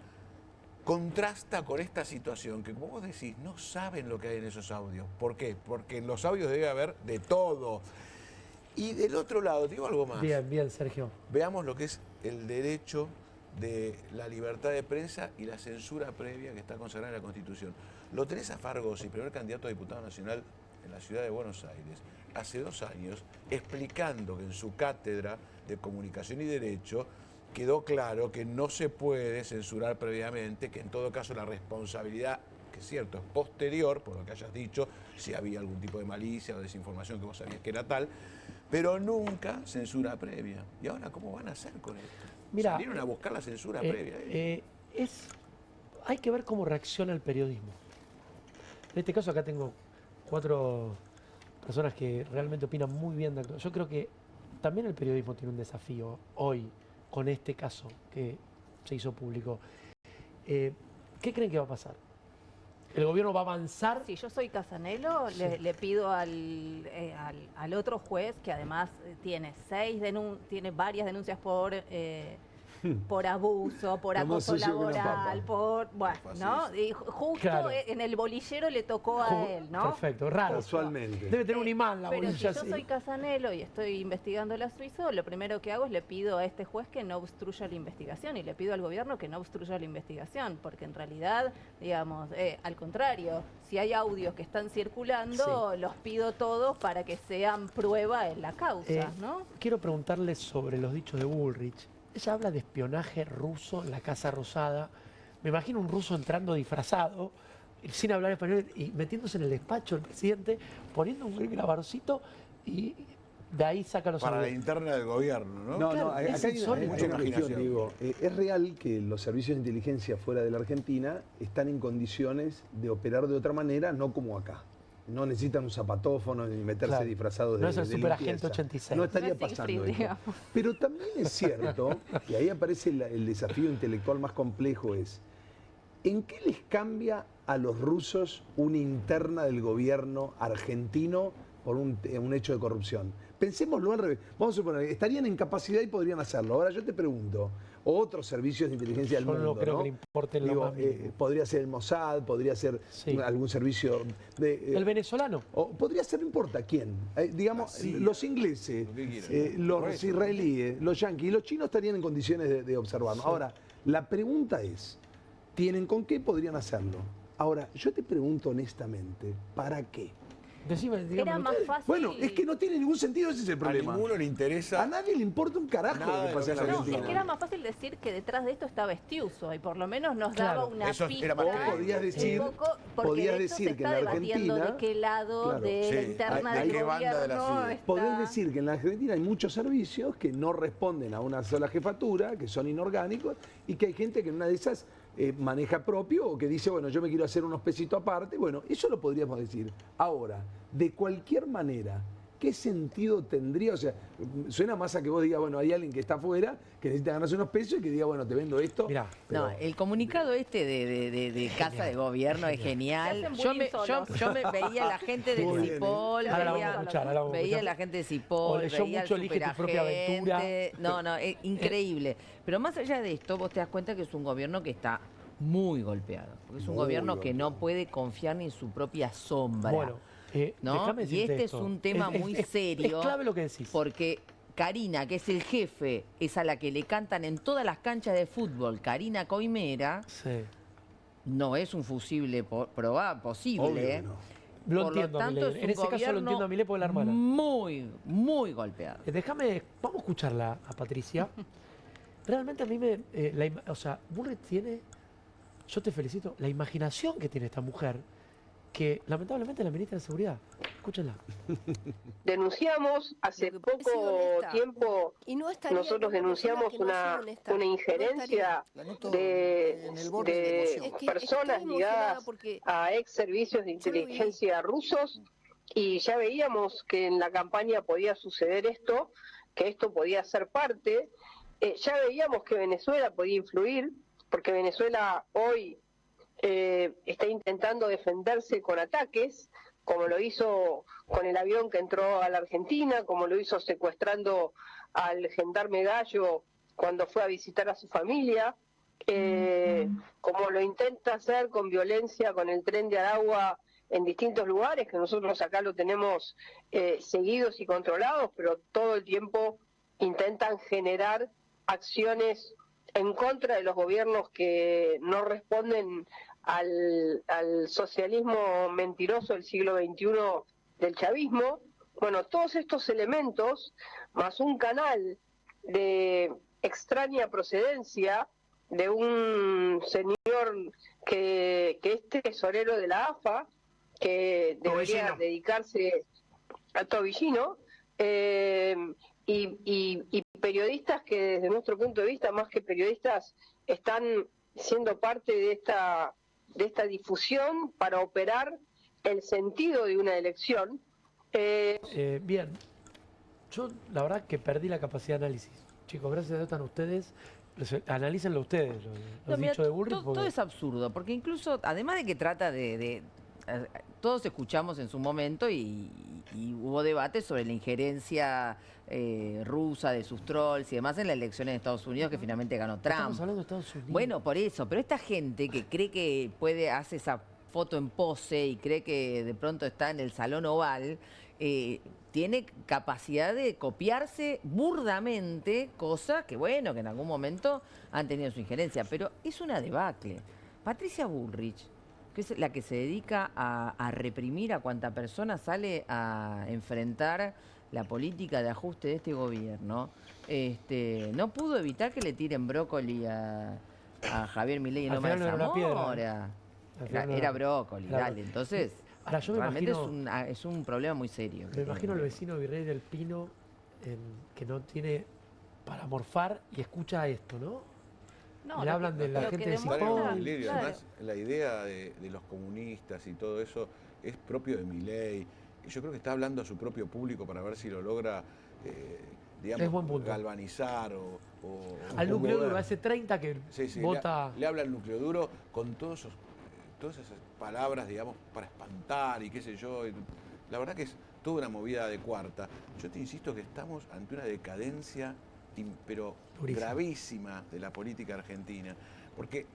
Speaker 3: contrasta con esta situación que, como vos decís, no saben lo que hay en esos audios. ¿Por qué? Porque en los audios debe haber de todo. Y del otro lado, te digo algo más.
Speaker 1: Bien, bien, Sergio.
Speaker 3: Veamos lo que es el derecho de la libertad de prensa y la censura previa que está consagrada en la Constitución. Lo tenés a Fargosi, primer candidato a diputado nacional en la ciudad de Buenos Aires, hace 2 años, explicando que en su cátedra de Comunicación y Derecho quedó claro que no se puede censurar previamente, que en todo caso la responsabilidad, que es cierto, es posterior, por lo que hayas dicho, si había algún tipo de malicia o desinformación que vos sabías que era tal, pero nunca censura previa. ¿Y ahora cómo van a hacer con esto?
Speaker 1: Mirá,
Speaker 3: Salieron a buscar la censura previa.
Speaker 1: Hay que ver cómo reacciona el periodismo. En este caso acá tengo 4 personas que realmente opinan muy bien de actuación. Yo creo que también el periodismo tiene un desafío hoy con este caso que se hizo público. ¿Qué creen que va a pasar? ¿El gobierno va a avanzar?
Speaker 2: Si yo soy Casanelo, le pido al otro juez, que además tiene tiene varias denuncias por abuso, por
Speaker 5: Lo más
Speaker 2: acoso
Speaker 5: sucio que una
Speaker 2: laboral,
Speaker 5: papa.
Speaker 2: ¿no? Y justo
Speaker 1: Claro.
Speaker 2: en el bolillero le tocó a él, ¿no?
Speaker 1: Perfecto, raro.
Speaker 5: Casualmente.
Speaker 1: Debe tener un imán la
Speaker 2: Pero si
Speaker 1: bolilla
Speaker 2: yo
Speaker 1: así.
Speaker 2: soy Casanelo y estoy investigando la Suizo, lo primero que hago es le pido a este juez que no obstruya la investigación y le pido al gobierno que no obstruya la investigación, porque en realidad, digamos, al contrario, si hay audios que están circulando, los pido todos para que sean prueba en la causa, ¿no?
Speaker 1: Quiero preguntarle sobre los dichos de Bullrich. Ella habla de espionaje ruso en la Casa Rosada. Me imagino un ruso entrando disfrazado, sin hablar español, y metiéndose en el despacho del presidente, poniendo un grabarcito y de ahí saca los
Speaker 3: Para la
Speaker 1: audios.
Speaker 3: interna del gobierno, ¿no?
Speaker 5: No,
Speaker 1: Claro,
Speaker 5: no,
Speaker 1: es
Speaker 5: acá hay
Speaker 1: insólito.
Speaker 5: una
Speaker 3: Mucha
Speaker 5: cuestión,
Speaker 3: imaginación.
Speaker 5: digo, es real que los servicios de inteligencia fuera de la Argentina están en condiciones de operar de otra manera, no como acá. No necesitan un zapatófono ni meterse
Speaker 1: Claro.
Speaker 5: disfrazados de
Speaker 1: No es el
Speaker 5: de
Speaker 1: superagente
Speaker 5: limpieza.
Speaker 1: 86.
Speaker 5: No estaría
Speaker 2: No es
Speaker 5: pasando
Speaker 2: Siegfried,
Speaker 5: esto.
Speaker 2: digamos.
Speaker 5: Pero también es cierto, y ahí aparece el desafío intelectual más complejo, es ¿en qué les cambia a los rusos una interna del gobierno argentino por un hecho de corrupción? Pensémoslo al revés. Vamos a suponer, estarían en capacidad y podrían hacerlo. Ahora yo te pregunto, otros servicios de inteligencia del
Speaker 1: Yo
Speaker 5: mundo,
Speaker 1: no creo
Speaker 5: ¿no?
Speaker 1: que le importe lo
Speaker 5: Digo,
Speaker 1: más mínimo.
Speaker 5: podría ser el Mossad, podría ser
Speaker 1: Sí.
Speaker 5: algún servicio de...
Speaker 1: El venezolano.
Speaker 5: o podría ser, no importa quién, digamos,
Speaker 3: La CIA,
Speaker 5: los ingleses,
Speaker 3: lo que quieran.
Speaker 5: los
Speaker 3: Correcto.
Speaker 5: israelíes, los yanquis, los chinos estarían en condiciones de observarnos.
Speaker 1: Sí.
Speaker 5: Ahora, la pregunta es, ¿tienen con qué podrían hacerlo? Ahora, yo te pregunto honestamente, ¿para qué?
Speaker 1: Decime,
Speaker 2: Era
Speaker 1: dígamelo
Speaker 2: más
Speaker 1: usted.
Speaker 2: fácil.
Speaker 5: Bueno, es que no tiene ningún sentido, ese es el
Speaker 3: A
Speaker 5: problema.
Speaker 3: ninguno le interesa.
Speaker 5: A nadie le importa un carajo
Speaker 3: Nada
Speaker 5: lo
Speaker 3: de
Speaker 5: que
Speaker 3: lo
Speaker 5: pasa en
Speaker 3: que
Speaker 5: la
Speaker 3: se
Speaker 2: No,
Speaker 3: Argentina.
Speaker 2: es que era más fácil decir que detrás de esto estaba Estiuso y por lo menos nos
Speaker 1: Claro,
Speaker 2: daba una
Speaker 3: eso
Speaker 2: pista.
Speaker 3: era más
Speaker 5: O
Speaker 3: creíble.
Speaker 5: podías decir,
Speaker 2: un poco, porque
Speaker 5: podías
Speaker 2: de hecho
Speaker 5: decir
Speaker 2: se
Speaker 5: que
Speaker 2: está
Speaker 5: en la
Speaker 2: debatiendo
Speaker 5: Argentina,
Speaker 2: de qué lado
Speaker 5: claro,
Speaker 2: de la
Speaker 3: sí,
Speaker 2: interna
Speaker 3: de
Speaker 2: del
Speaker 3: qué banda de la
Speaker 2: gobierno
Speaker 3: CIA.
Speaker 2: está.
Speaker 5: podés decir que en la Argentina hay muchos servicios que no responden a una sola jefatura, que son inorgánicos, y que hay gente que en una de esas maneja propio o que dice, bueno, yo me quiero hacer unos pesitos aparte. Bueno, eso lo podríamos decir. Ahora, de cualquier manera, ¿qué sentido tendría? O sea, suena más a que vos digas, bueno, hay alguien que está afuera, que necesita ganarse unos pesos y que diga, bueno, te vendo esto.
Speaker 1: Mirá.
Speaker 4: No, el comunicado este de Casa de Gobierno es genial.
Speaker 2: Se hacen
Speaker 4: Yo
Speaker 2: bullying
Speaker 4: yo me veía la gente de
Speaker 5: Muy bien,
Speaker 4: Cipol,
Speaker 1: Ahora la vamos
Speaker 4: veía,
Speaker 1: a escuchar, ahora la vamos a
Speaker 4: veía
Speaker 1: escuchar.
Speaker 4: la gente de
Speaker 1: O
Speaker 4: Cipol,
Speaker 1: leyó
Speaker 4: veía
Speaker 1: mucho
Speaker 4: el
Speaker 1: Elige tu propia aventura.
Speaker 4: superagente. No, es increíble. Pero más allá de esto, vos te das cuenta que es un gobierno que está muy golpeado. Porque es un
Speaker 5: Muy
Speaker 4: gobierno que no
Speaker 5: golpeado.
Speaker 4: puede confiar ni en su propia sombra.
Speaker 1: Bueno,
Speaker 4: ¿no?
Speaker 1: déjame
Speaker 4: Y
Speaker 1: decirte
Speaker 4: este
Speaker 1: esto.
Speaker 4: es un tema muy serio.
Speaker 1: Es clave lo que decís.
Speaker 4: Porque Karina, que es el jefe, es a la que le cantan en todas las canchas de fútbol, Karina Coimera,
Speaker 1: Sí.
Speaker 4: no es un fusible posible.
Speaker 5: Obvio que
Speaker 4: ¿eh?
Speaker 5: no.
Speaker 1: Lo
Speaker 4: Por
Speaker 1: entiendo a
Speaker 4: tanto,
Speaker 1: Milei.
Speaker 4: es
Speaker 1: En
Speaker 4: un
Speaker 1: ese caso lo
Speaker 4: gobierno
Speaker 1: entiendo a Milei por la hermana.
Speaker 4: muy, muy golpeado.
Speaker 1: Déjame, vamos a escucharla a Patricia. Realmente a mí o sea, Bullrich tiene, yo te felicito, la imaginación que tiene esta mujer, que lamentablemente es la ministra de Seguridad. Escúchenla.
Speaker 6: Denunciamos hace
Speaker 7: Lo que pasa es
Speaker 6: poco
Speaker 7: honesta,
Speaker 6: tiempo,
Speaker 7: y no estaría
Speaker 6: nosotros
Speaker 7: con una persona
Speaker 6: denunciamos
Speaker 7: que no sea honesta.
Speaker 6: una
Speaker 7: No
Speaker 6: injerencia
Speaker 8: La noto
Speaker 6: de,
Speaker 8: en el borde de la emoción.
Speaker 7: Es que
Speaker 6: personas
Speaker 7: estoy emocionada
Speaker 6: ligadas
Speaker 7: porque
Speaker 6: a ex servicios de
Speaker 7: yo lo viví.
Speaker 6: inteligencia rusos, y ya veíamos que en la campaña podía suceder esto, que esto podía ser parte. Ya veíamos que Venezuela podía influir, porque Venezuela hoy está intentando defenderse con ataques, como lo hizo con el avión que entró a la Argentina, como lo hizo secuestrando al gendarme Gallo cuando fue a visitar a su familia, como lo intenta hacer con violencia con el tren de Aragua en distintos lugares, que nosotros acá lo tenemos seguidos y controlados, pero todo el tiempo intentan generar acciones en contra de los gobiernos que no responden al socialismo mentiroso del siglo XXI del chavismo. Bueno, todos estos elementos, más un canal de extraña procedencia de un señor que es tesorero de la AFA, que debería
Speaker 1: Tobillino.
Speaker 6: dedicarse a Tobillino, y periodistas que desde nuestro punto de vista, más que periodistas, están siendo parte de esta difusión para operar el sentido de una elección.
Speaker 1: Bien, yo la verdad que perdí la capacidad de análisis. Chicos, gracias a Dios están ustedes. Analícenlo ustedes, lo
Speaker 4: No, mira,
Speaker 1: dicho de Bullrich.
Speaker 4: todo es absurdo, porque incluso, además de que trata todos escuchamos en su momento y hubo debate sobre la injerencia rusa de sus trolls y demás en la elección en Estados Unidos, que finalmente ganó Trump.
Speaker 1: Estamos hablando de Estados Unidos.
Speaker 4: Bueno, por eso, pero esta gente que cree que hace esa foto en pose y cree que de pronto está en el Salón Oval, tiene capacidad de copiarse burdamente cosas que, bueno, que en algún momento han tenido su injerencia, pero es una debacle. Patricia Bullrich, que es la que se dedica a reprimir a cuanta persona sale a enfrentar la política de ajuste de este gobierno, no pudo evitar que le tiren brócoli a Javier Milei y
Speaker 1: Al
Speaker 4: no me
Speaker 1: final no era una piedra,
Speaker 4: Zamora.
Speaker 1: Al final no
Speaker 4: Era brócoli,
Speaker 1: Claro.
Speaker 4: dale. Entonces,
Speaker 1: Ahora, yo me
Speaker 4: realmente
Speaker 1: imagino,
Speaker 4: es un problema muy serio.
Speaker 1: me imagino el vecino Virrey del Pino que no tiene para morfar y escucha esto, ¿no?
Speaker 2: No,
Speaker 1: Le
Speaker 2: lo
Speaker 1: hablan
Speaker 2: que-
Speaker 1: de la
Speaker 2: lo que
Speaker 1: gente de
Speaker 2: demuestra-
Speaker 3: Totalmente
Speaker 1: Cipoll.
Speaker 3: delirio.
Speaker 2: claro.
Speaker 3: Además, la idea de los comunistas y todo eso es propio de Milei. Y yo creo que está hablando a su propio público para ver si lo logra,
Speaker 1: Es buen punto.
Speaker 3: galvanizar o
Speaker 1: Al núcleo
Speaker 3: conmover.
Speaker 1: duro, a ese 30 que
Speaker 3: Sí, sí,
Speaker 1: vota.
Speaker 3: le habla al núcleo duro con todas esas palabras, digamos, para espantar y qué sé yo. La verdad que es toda una movida de cuarta. Yo te insisto que estamos ante una decadencia, pero
Speaker 1: Durísima.
Speaker 3: gravísima, de la política argentina. Porque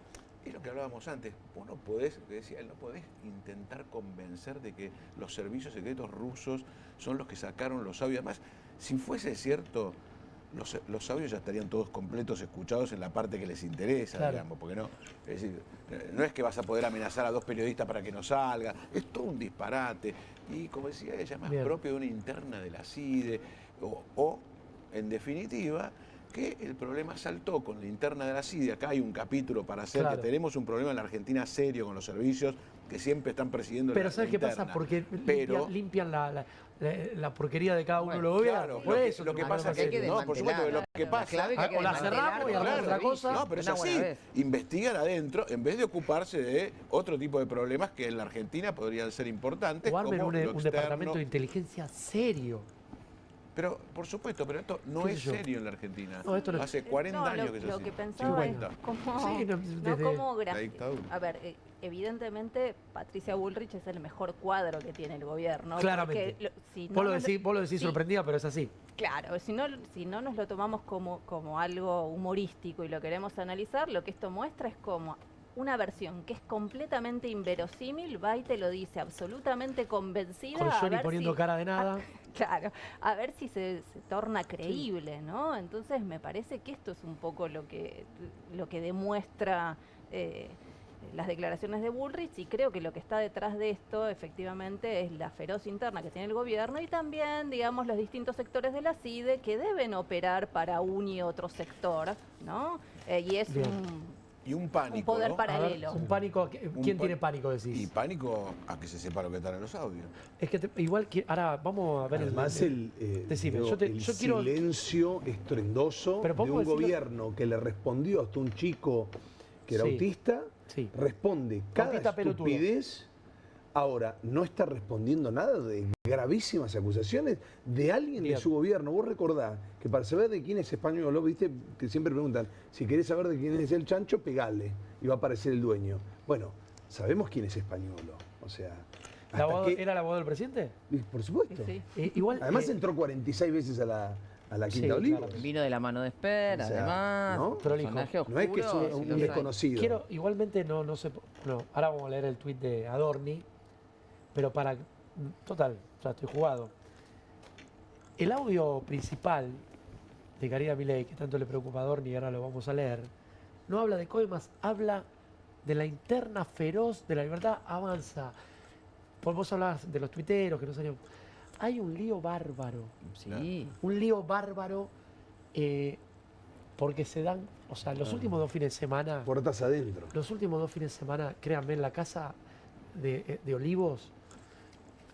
Speaker 3: es lo que hablábamos antes, vos no podés, que decía él, no podés intentar convencer de que los servicios secretos rusos son los que sacaron los audios. Además, si fuese cierto, los audios ya estarían todos completos escuchados en la parte que les interesa,
Speaker 1: Claro.
Speaker 3: digamos, porque no, es decir, no es que vas a poder amenazar a dos periodistas para que no salga, es todo un disparate. Y como decía ella, más
Speaker 1: Bien.
Speaker 3: propio de una interna de la CIDE, o en definitiva, que el problema saltó con la interna de la CIDE. Acá hay un capítulo para hacer,
Speaker 1: Claro.
Speaker 3: que tenemos un problema en la Argentina serio con los servicios que siempre están presidiendo
Speaker 1: Pero
Speaker 3: la
Speaker 1: ¿sabes qué pasa?
Speaker 3: interna.
Speaker 1: Porque
Speaker 3: Pero-
Speaker 1: limpian la porquería de cada uno de
Speaker 4: Bueno,
Speaker 1: los gobiernos.
Speaker 3: Claro,
Speaker 1: por eso
Speaker 3: lo que
Speaker 1: tenemos
Speaker 3: pasa
Speaker 1: un
Speaker 3: es que,
Speaker 1: problema
Speaker 4: hay que
Speaker 3: no, por supuesto que lo
Speaker 4: desmantelar.
Speaker 3: que
Speaker 4: La
Speaker 3: pasa...
Speaker 4: clave es que hay que
Speaker 1: o la
Speaker 4: desmantelar
Speaker 1: cerramos y
Speaker 4: todos
Speaker 1: hagamos
Speaker 4: los
Speaker 1: otra cosa.
Speaker 4: servicios.
Speaker 3: No, pero es
Speaker 4: Una buena
Speaker 3: así.
Speaker 4: vez.
Speaker 3: Investigar adentro en vez de ocuparse de otro tipo de problemas que en la Argentina podrían ser importantes,
Speaker 1: O armen
Speaker 3: como
Speaker 1: un
Speaker 3: lo
Speaker 1: departamento
Speaker 3: externo.
Speaker 1: de inteligencia serio.
Speaker 3: Pero, por supuesto, pero esto no
Speaker 1: ¿Qué
Speaker 3: es
Speaker 1: sé yo?
Speaker 3: serio en la Argentina.
Speaker 1: No, esto no es-
Speaker 3: Hace 40
Speaker 2: No,
Speaker 3: años
Speaker 2: lo,
Speaker 3: que es
Speaker 2: lo
Speaker 3: así.
Speaker 2: que pensaba es
Speaker 3: 50.
Speaker 2: cómo,
Speaker 1: Sí,
Speaker 2: no
Speaker 1: desde
Speaker 2: cómo
Speaker 3: la dictadura.
Speaker 2: A ver, evidentemente Patricia Bullrich es el mejor cuadro que tiene el gobierno.
Speaker 1: Claramente.
Speaker 2: porque si no
Speaker 1: Vos lo
Speaker 2: nos
Speaker 1: decís
Speaker 2: sí,
Speaker 1: sorprendida, pero es así.
Speaker 2: Claro, si no nos lo tomamos como algo humorístico y lo queremos analizar, lo que esto muestra es cómo una versión que es completamente inverosímil, va y te lo dice absolutamente convencida.
Speaker 1: Con
Speaker 2: a
Speaker 1: Johnny
Speaker 2: ver
Speaker 1: poniendo
Speaker 2: si-
Speaker 1: cara de nada.
Speaker 2: Claro, a ver si se torna creíble, ¿no? Entonces me parece que esto es un poco lo que demuestra las declaraciones de Bullrich, y creo que lo que está detrás de esto efectivamente es la feroz interna que tiene el gobierno y también, digamos, los distintos sectores de la CIDE que deben operar para un y otro sector, ¿no? Y es
Speaker 1: Bien.
Speaker 3: Y un pánico,
Speaker 2: un poder
Speaker 3: ¿no?
Speaker 2: para-
Speaker 1: A ver,
Speaker 2: Paralelo.
Speaker 1: un pánico. ¿Quién tiene pánico,
Speaker 3: Y
Speaker 1: decís?
Speaker 3: pánico a que se sepa lo que están en los audios.
Speaker 1: Es que igual, ahora vamos a ver
Speaker 5: Además,
Speaker 1: decime,
Speaker 5: digo,
Speaker 1: yo quiero...
Speaker 5: silencio estruendoso
Speaker 1: Pero
Speaker 5: de
Speaker 1: ¿podemos
Speaker 5: un
Speaker 1: decirlo?
Speaker 5: gobierno que le respondió hasta un chico que era
Speaker 1: Sí.
Speaker 5: autista,
Speaker 1: Sí.
Speaker 5: responde cada
Speaker 1: Autista pelotudo.
Speaker 5: estupidez. Ahora, no está respondiendo nada de gravísimas acusaciones de alguien
Speaker 1: Bien.
Speaker 5: de su gobierno. Vos recordás que para saber de quién es Españolo, viste que siempre preguntan, si querés saber de quién es el chancho, pegale y va a aparecer el dueño. Bueno, sabemos quién es Españolo. O sea, hasta que-
Speaker 1: ¿Era el abogado del presidente?
Speaker 5: por supuesto.
Speaker 2: Sí.
Speaker 1: Igual,
Speaker 5: Además entró 46 veces a la
Speaker 1: Sí,
Speaker 5: Quinta Olivos.
Speaker 1: claro.
Speaker 4: Vino de la mano de Esper,
Speaker 5: O sea,
Speaker 4: además.
Speaker 5: ¿no?
Speaker 4: Personaje
Speaker 5: No es que es
Speaker 4: oscuro, sí
Speaker 5: un
Speaker 4: los hay.
Speaker 5: desconocido.
Speaker 1: quiero, igualmente no sé, no, ahora vamos a leer el tuit de Adorni, pero total, ya estoy jugado. El audio principal de Karina Milei, que tanto le preocupa a Adorni, y ahora lo vamos a leer, no habla de coimas, habla de la interna feroz de la libertad avanza. Vos hablabas de los tuiteros que no salían. Hay un lío bárbaro.
Speaker 4: Sí.
Speaker 1: Un lío bárbaro porque se dan, o sea, los últimos 2 fines de semana,
Speaker 5: Puertas adentro.
Speaker 1: los últimos 2 fines de semana, créanme, en la casa de Olivos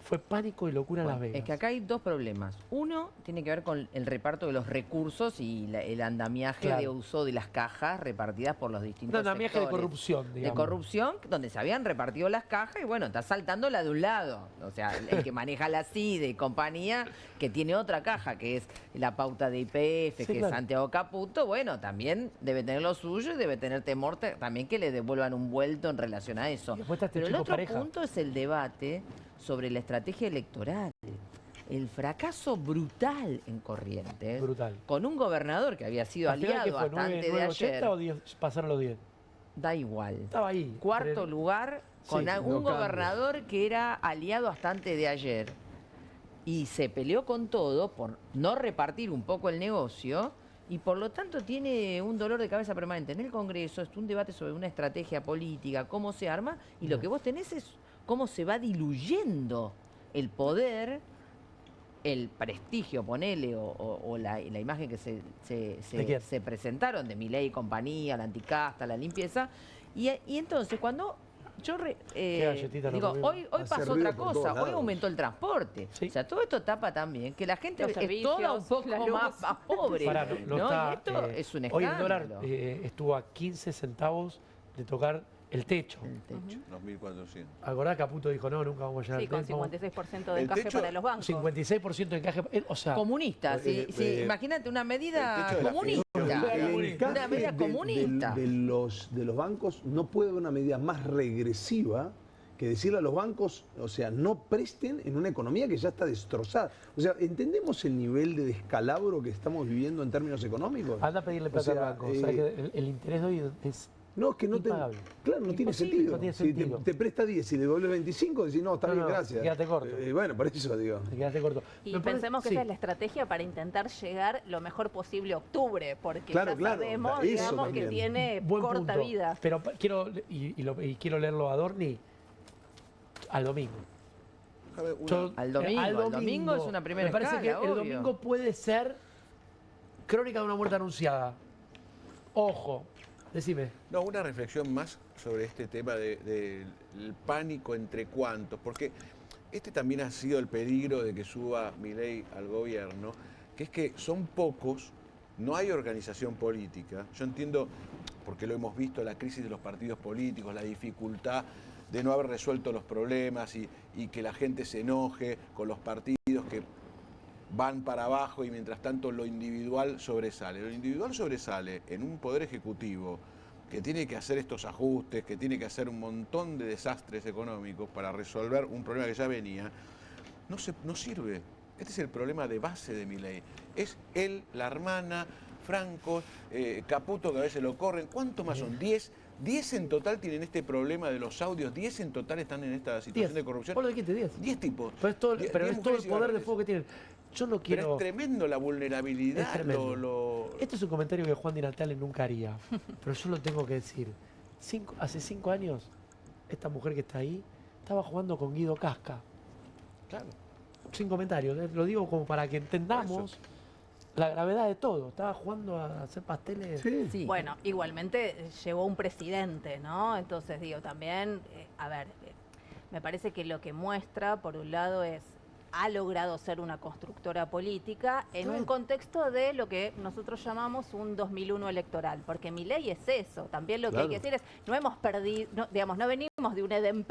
Speaker 1: fue pánico y locura en Las
Speaker 4: Bueno,
Speaker 1: Vegas.
Speaker 4: es que acá hay dos problemas. Uno tiene que ver con el reparto de los recursos y el andamiaje
Speaker 1: Claro.
Speaker 4: de uso de las cajas repartidas por los distintos
Speaker 1: Un andamiaje de
Speaker 4: sectores.
Speaker 1: corrupción,
Speaker 4: De
Speaker 1: digamos.
Speaker 4: corrupción, donde se habían repartido las cajas y bueno, está saltando la de un lado. O sea, el que maneja la CIDE y compañía, que tiene otra caja, que es la pauta de IPF,
Speaker 1: Sí,
Speaker 4: que
Speaker 1: claro.
Speaker 4: es Santiago Caputo, bueno, también debe tener lo suyo y debe tener temor también que le devuelvan un vuelto en relación a eso.
Speaker 1: Y después está este
Speaker 4: Pero el
Speaker 1: chico
Speaker 4: otro
Speaker 1: Pareja.
Speaker 4: punto es el debate sobre la estrategia electoral. El fracaso brutal en Corrientes,
Speaker 1: Brutal.
Speaker 4: con un gobernador que había sido
Speaker 1: Al final, ¿qué
Speaker 4: aliado
Speaker 1: fue?
Speaker 4: hasta antes de
Speaker 1: 9.80
Speaker 4: ayer,
Speaker 1: o 10, pasaron los 10?
Speaker 4: da igual.
Speaker 1: Estaba ahí.
Speaker 4: Cuarto
Speaker 1: Pero-
Speaker 4: lugar con
Speaker 1: Sí,
Speaker 5: no
Speaker 4: un
Speaker 5: cambia.
Speaker 4: gobernador que era aliado hasta antes de ayer y se peleó con todo por no repartir un poco el negocio y por lo tanto tiene un dolor de cabeza permanente en el Congreso. Es un debate sobre una estrategia política, cómo se arma, y lo que vos tenés es cómo se va diluyendo el poder, el prestigio, ponele, o la imagen que
Speaker 1: ¿De quién?
Speaker 4: se presentaron de Milei y compañía, la anticasta, la limpieza. Y entonces, cuando yo
Speaker 1: galletita nos
Speaker 4: digo,
Speaker 1: comimos.
Speaker 4: hoy
Speaker 5: Hace
Speaker 4: pasó
Speaker 5: ruido
Speaker 4: otra
Speaker 5: por
Speaker 4: cosa,
Speaker 5: todos
Speaker 4: hoy
Speaker 5: lados.
Speaker 4: aumentó el transporte.
Speaker 1: Sí.
Speaker 4: O sea, todo esto tapa también que la gente
Speaker 2: Los
Speaker 4: es
Speaker 2: servicios,
Speaker 4: toda un poco
Speaker 2: la luz.
Speaker 4: más pobre.
Speaker 1: Pará, no
Speaker 4: ¿no?
Speaker 1: está,
Speaker 4: Y esto es un
Speaker 1: hoy
Speaker 4: escándalo.
Speaker 1: el dólar estuvo a 15 centavos de tocar el techo.
Speaker 4: El techo.
Speaker 3: Los 1.400.
Speaker 1: Acordá, Caputo dijo, no, nunca vamos a llegar
Speaker 2: Sí,
Speaker 1: al
Speaker 2: con
Speaker 1: techo.
Speaker 2: 56% de
Speaker 3: El
Speaker 2: encaje
Speaker 3: techo-
Speaker 2: para los bancos.
Speaker 1: 56% de encaje. O sea,
Speaker 4: Comunista, sí,
Speaker 5: Eh,
Speaker 4: sí,
Speaker 5: eh,
Speaker 4: imagínate una medida
Speaker 3: el techo de la
Speaker 4: comunista.
Speaker 5: El encaje
Speaker 4: Una medida comunista.
Speaker 5: de los bancos no puede haber una medida más regresiva que decirle a los bancos, o sea, no presten en una economía que ya está destrozada. O sea, ¿entendemos el nivel de descalabro que estamos viviendo en términos económicos?
Speaker 1: anda a pedirle plata
Speaker 5: O sea,
Speaker 1: al banco. Sabés que el interés de hoy es...
Speaker 5: No, es que no
Speaker 1: impagable.
Speaker 5: Claro, no tiene
Speaker 1: Imposible,
Speaker 5: sentido.
Speaker 1: no tiene
Speaker 5: Si
Speaker 1: sentido.
Speaker 5: te presta 10 y le devuelve 25, decís, no, está
Speaker 1: No,
Speaker 5: bien,
Speaker 1: no,
Speaker 5: gracias.
Speaker 1: quédate corto.
Speaker 5: Bueno, por eso digo.
Speaker 1: Te quedaste corto.
Speaker 2: Y
Speaker 1: Me parece-
Speaker 2: pensemos que
Speaker 1: sí.
Speaker 2: esa es la estrategia para intentar llegar lo mejor posible a octubre, porque
Speaker 5: Claro,
Speaker 2: ya
Speaker 5: claro,
Speaker 2: sabemos,
Speaker 5: eso
Speaker 2: digamos, que
Speaker 5: también.
Speaker 2: tiene
Speaker 1: Buen
Speaker 2: corta
Speaker 1: punto.
Speaker 2: vida.
Speaker 1: Pero quiero, y quiero leerlo a Dorni al domingo.
Speaker 3: Déjame una-
Speaker 1: Yo-
Speaker 4: Al domingo es una primera
Speaker 1: Me parece
Speaker 4: escala,
Speaker 1: que el
Speaker 4: obvio.
Speaker 1: domingo puede ser crónica de una muerte anunciada. Ojo, decime.
Speaker 3: No, una reflexión más sobre este tema del pánico entre cuantos, porque este también ha sido el peligro de que suba Milei al gobierno, que es que son pocos, no hay organización política. Yo entiendo, porque lo hemos visto, la crisis de los partidos políticos, la dificultad de no haber resuelto los problemas y que la gente se enoje con los partidos que van para abajo y mientras tanto lo individual sobresale. Lo individual sobresale en un poder ejecutivo que tiene que hacer estos ajustes, que tiene que hacer un montón de desastres económicos para resolver un problema que ya venía, no sirve. Este es el problema de base de Milei. Es él, la hermana, Franco, Caputo, que a veces lo corren. ¿Cuántos más son? 10 10 en total tienen este problema de los audios, 10 en total están en esta situación
Speaker 1: 10.
Speaker 3: de corrupción.
Speaker 1: Vos lo dijiste, 10.
Speaker 3: 10 tipos.
Speaker 1: Pero es todo,
Speaker 3: Die-
Speaker 1: pero
Speaker 3: 10
Speaker 1: es todo el
Speaker 3: mujeres y
Speaker 1: poder de
Speaker 3: varones.
Speaker 1: fuego que tienen. Yo no quiero...
Speaker 3: Pero es tremendo la
Speaker 1: Es
Speaker 3: vulnerabilidad.
Speaker 1: tremendo. Este es un comentario que Juan Di Natale nunca haría, pero yo lo tengo que decir. Hace 5 años, esta mujer que está ahí estaba jugando con Guido Casca.
Speaker 3: Claro.
Speaker 1: Sin comentarios, lo digo como para que entendamos la gravedad de todo. Estaba jugando a hacer pasteles.
Speaker 5: Sí.
Speaker 4: Sí.
Speaker 2: Bueno, igualmente llegó un presidente, ¿no? Entonces digo, también, me parece que lo que muestra, por un lado, ha logrado ser una constructora política en un contexto de lo que nosotros llamamos un 2001 electoral, porque Milei es eso. También lo que hay que decir es, no hemos perdido, no venimos de un Edén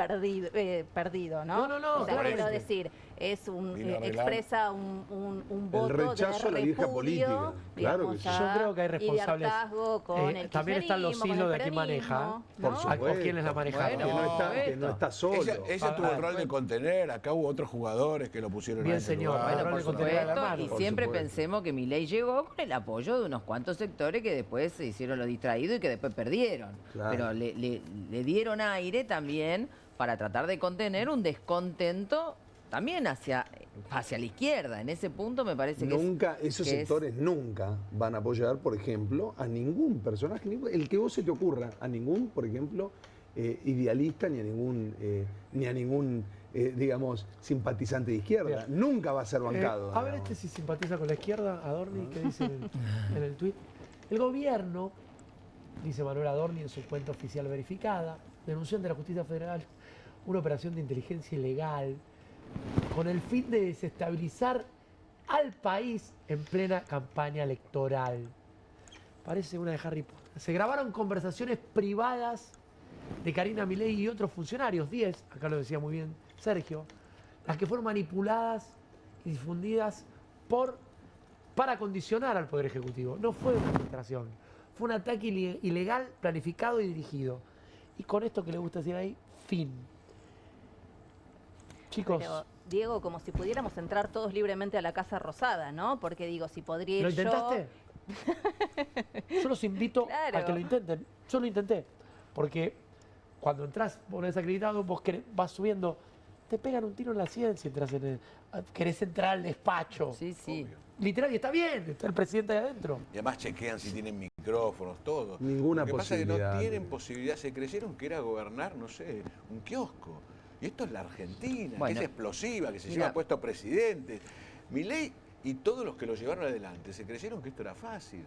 Speaker 2: perdido, ¿no?
Speaker 1: No,
Speaker 2: o sea,
Speaker 3: claramente.
Speaker 2: quiero decir,
Speaker 3: Vino a arreglar.
Speaker 2: expresa un voto
Speaker 5: rechazo
Speaker 2: de
Speaker 5: a la vieja
Speaker 2: repudio,
Speaker 5: política. Claro que
Speaker 2: digamos,
Speaker 5: sí.
Speaker 1: Yo creo que hay
Speaker 2: y de
Speaker 1: responsables.
Speaker 2: hartazgo con el
Speaker 1: También están los
Speaker 2: kirchnerismo, con
Speaker 1: hilos
Speaker 2: el
Speaker 1: de quién maneja.
Speaker 2: peronismo,
Speaker 5: Por
Speaker 2: ¿no?
Speaker 1: ¿O quiénes la manejaron?
Speaker 4: Bueno,
Speaker 5: Que no está solo.
Speaker 3: Ella tuvo el rol de contener, acá hubo otros jugadores que lo pusieron
Speaker 1: Bien,
Speaker 3: en ese
Speaker 1: señor.
Speaker 3: lugar.
Speaker 1: Bueno,
Speaker 4: Bueno,
Speaker 1: rol
Speaker 4: por
Speaker 1: de contener a la
Speaker 4: supuesto,
Speaker 1: mano.
Speaker 4: y
Speaker 5: Por
Speaker 4: siempre
Speaker 5: supuesto.
Speaker 4: pensemos que Milei llegó con el apoyo de unos cuantos sectores que después se hicieron los distraídos y que después perdieron.
Speaker 5: Claro.
Speaker 4: Pero le dieron aire también para tratar de contener un descontento también hacia la izquierda. En ese punto me parece que
Speaker 5: Nunca, esos
Speaker 4: que es-
Speaker 5: sectores nunca van a apoyar, por ejemplo, a ningún personaje, el que vos se te ocurra, a ningún, por ejemplo, idealista, ni a ningún, digamos, simpatizante de izquierda.
Speaker 1: Bien.
Speaker 5: Nunca va a ser bancado.
Speaker 1: A ver
Speaker 5: digamos.
Speaker 1: si simpatiza con la izquierda, Adorni, ¿qué dice en el tuit? El gobierno, dice Manuel Adorni en su cuenta oficial verificada, denunció ante la Justicia Federal una operación de inteligencia ilegal con el fin de desestabilizar al país en plena campaña electoral. Parece una de Harry Potter. Se grabaron conversaciones privadas de Karina Milei y otros funcionarios, 10, acá lo decía muy bien Sergio, las que fueron manipuladas y difundidas para condicionar al Poder Ejecutivo. No fue una filtración, fue un ataque ilegal, planificado y dirigido. Y con esto que le gusta decir ahí, fin. Chicos,
Speaker 2: Pero, Diego, como si pudiéramos entrar todos libremente a la Casa Rosada, ¿no? Porque digo, si podría ir
Speaker 1: ¿lo
Speaker 2: yo...
Speaker 1: intentaste? Yo los invito
Speaker 2: Claro.
Speaker 1: a que lo intenten. Yo lo intenté. Porque cuando entras por desacreditado, vos vas subiendo, te pegan un tiro en la sien si entras querés entrar al despacho.
Speaker 4: Sí, sí.
Speaker 1: Literal, y está bien, está el presidente ahí adentro.
Speaker 3: Y además chequean si tienen micrófonos, todo.
Speaker 5: Ninguna
Speaker 3: Lo que pasa es que no
Speaker 5: posibilidad.
Speaker 3: tienen posibilidad. Se creyeron que era gobernar, no sé, un kiosco. Y esto es la Argentina,
Speaker 4: Bueno.
Speaker 3: que es explosiva, que se
Speaker 4: Mira.
Speaker 3: lleva puesto a presidentes. Milei y todos los que lo llevaron adelante se creyeron que esto era fácil.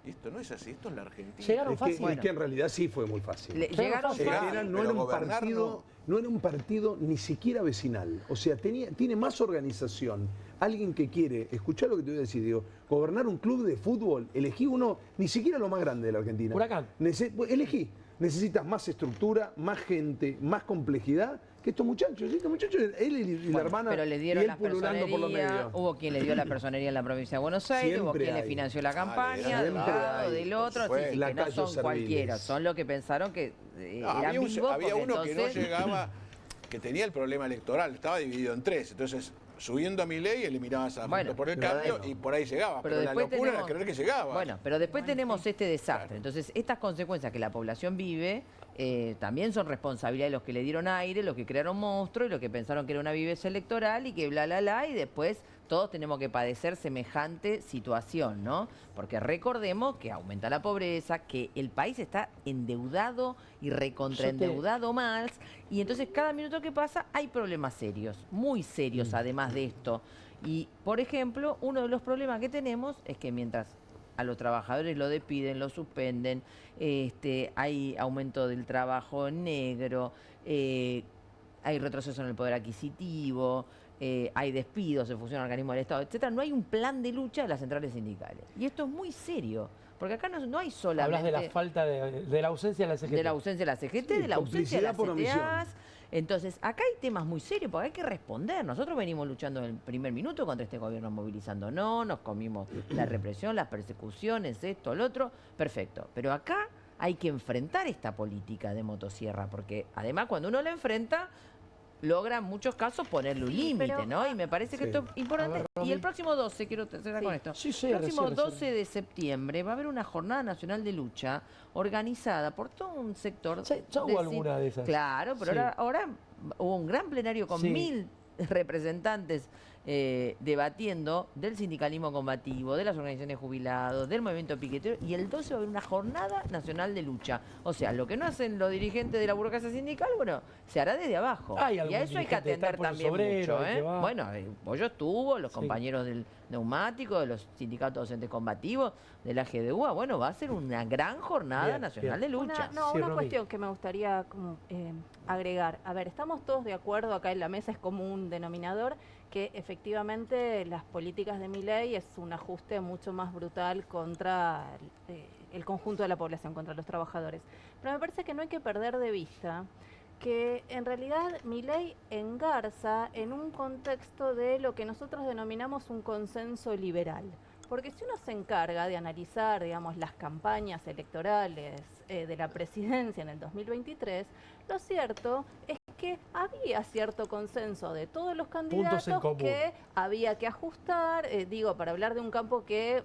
Speaker 3: Y esto no es así, esto es la Argentina.
Speaker 1: Llegaron
Speaker 5: Es que,
Speaker 1: fácil.
Speaker 5: es que en realidad sí fue muy fácil.
Speaker 4: Llegaron
Speaker 1: fácil.
Speaker 3: Llegaron,
Speaker 4: fácil.
Speaker 5: No
Speaker 3: pero
Speaker 5: era un
Speaker 3: gobernar
Speaker 5: partido, no era un partido ni siquiera vecinal. O sea, tiene más organización. Alguien que quiere, escuchá lo que te voy a decir, digo, gobernar un club de fútbol, elegí uno, ni siquiera lo más grande de la Argentina.
Speaker 1: Huracán.
Speaker 5: Elegí. Necesitas más estructura, más gente, más complejidad que estos muchachos. Estos muchachos, él y la
Speaker 4: Bueno,
Speaker 5: hermana,
Speaker 4: pero le
Speaker 5: y
Speaker 4: dieron
Speaker 5: él
Speaker 4: la
Speaker 5: pululando por los
Speaker 4: personería,
Speaker 5: medios.
Speaker 4: hubo quien le dio la personería en la provincia de Buenos Aires, hubo
Speaker 5: Siempre
Speaker 4: quien le
Speaker 5: hay.
Speaker 4: financió la
Speaker 3: le
Speaker 4: campaña,
Speaker 3: dieron
Speaker 4: de un
Speaker 5: siempre
Speaker 4: lado,
Speaker 5: hay,
Speaker 4: del
Speaker 3: por
Speaker 4: otro, así
Speaker 3: supuesto.
Speaker 4: que
Speaker 5: La
Speaker 4: no
Speaker 5: calle
Speaker 4: son
Speaker 5: Serviles.
Speaker 4: cualquiera, son los que pensaron que eran
Speaker 3: había
Speaker 4: vivos,
Speaker 3: había
Speaker 4: porque
Speaker 3: uno que no
Speaker 4: entonces-
Speaker 3: llegaba, que tenía el problema electoral, estaba dividido en tres. Entonces, subiendo a Milei, eliminabas a
Speaker 4: Bueno,
Speaker 3: Juntos por el
Speaker 5: pero
Speaker 3: Cambio
Speaker 5: bueno.
Speaker 3: y por ahí llegaba. Pero, la
Speaker 4: después
Speaker 3: locura
Speaker 4: tenemos-
Speaker 3: era creer que llegaba.
Speaker 4: Bueno, pero después tenemos este desastre. Entonces, estas consecuencias que la población vive también son responsabilidad de los que le dieron aire, los que crearon monstruos y los que pensaron que era una viveza electoral y que y después todos tenemos que padecer semejante situación, ¿no? Porque recordemos que aumenta la pobreza, que el país está endeudado y recontraendeudado más, y entonces cada minuto que pasa hay problemas serios, muy serios además de esto. Y, por ejemplo, uno de los problemas que tenemos es que mientras a los trabajadores lo despiden, lo suspenden, hay aumento del trabajo negro, hay retroceso en el poder adquisitivo, hay despidos en función al organismo del Estado, etcétera. No hay un plan de lucha de las centrales sindicales. Y esto es muy serio, porque acá no hay solamente...
Speaker 1: Hablas de la falta de la ausencia de la CGT.
Speaker 4: De la ausencia de la CGT,
Speaker 5: Sí,
Speaker 4: de la ausencia de las
Speaker 5: complicidad por
Speaker 4: CTAs. Entonces, acá hay temas muy serios porque hay que responder. Nosotros venimos luchando en el primer minuto contra este gobierno movilizándonos, nos comimos la represión, las persecuciones, esto, lo otro. Perfecto. Pero acá hay que enfrentar esta política de motosierra porque además cuando uno la enfrenta, logra en muchos casos ponerle un límite,
Speaker 2: pero-
Speaker 4: ¿no? Y me parece que
Speaker 5: Sí.
Speaker 4: esto es importante.
Speaker 1: A ver,
Speaker 4: y
Speaker 1: Romy.
Speaker 4: el próximo 12, quiero cerrar
Speaker 2: Sí.
Speaker 4: con esto.
Speaker 1: Sí, sí,
Speaker 4: el próximo
Speaker 1: recién.
Speaker 4: 12 de septiembre va a haber una jornada nacional de lucha organizada por todo un sector.
Speaker 1: Ya hubo alguna de esas.
Speaker 4: Claro, pero
Speaker 1: Sí.
Speaker 4: ahora hubo un gran plenario con
Speaker 1: Sí.
Speaker 4: 1000 representantes debatiendo del sindicalismo combativo, de las organizaciones de jubilados, del movimiento piquetero, y el 12 va a haber una jornada nacional de lucha. O sea, lo que no hacen los dirigentes de la burocracia sindical, bueno, se hará desde abajo.
Speaker 1: Hay
Speaker 4: Y
Speaker 1: algún
Speaker 4: a eso hay que
Speaker 1: dirigente, está el
Speaker 4: atender
Speaker 1: Pollo
Speaker 4: también
Speaker 1: Sobrero,
Speaker 4: mucho.
Speaker 1: el que va.
Speaker 4: Bueno, Pollo estuvo, los
Speaker 1: Sí.
Speaker 4: compañeros del neumático, de los sindicatos docentes combativos, de la GDUA, bueno, va a ser una gran jornada
Speaker 1: Bien,
Speaker 4: nacional
Speaker 1: bien.
Speaker 4: de lucha.
Speaker 1: Sí,
Speaker 2: Una
Speaker 1: Romy.
Speaker 2: cuestión que me gustaría como, agregar. A ver, estamos todos de acuerdo, acá en la mesa es como un denominador, que efectivamente las políticas de Milei es un ajuste mucho más brutal contra el conjunto de la población, contra los trabajadores. Pero me parece que no hay que perder de vista que en realidad Milei engarza en un contexto de lo que nosotros denominamos un consenso liberal. Porque si uno se encarga de analizar, digamos, las campañas electorales de la presidencia en el 2023, lo cierto es que había cierto consenso de todos los candidatos
Speaker 1: común.
Speaker 2: que había que ajustar, digo, para hablar de un campo que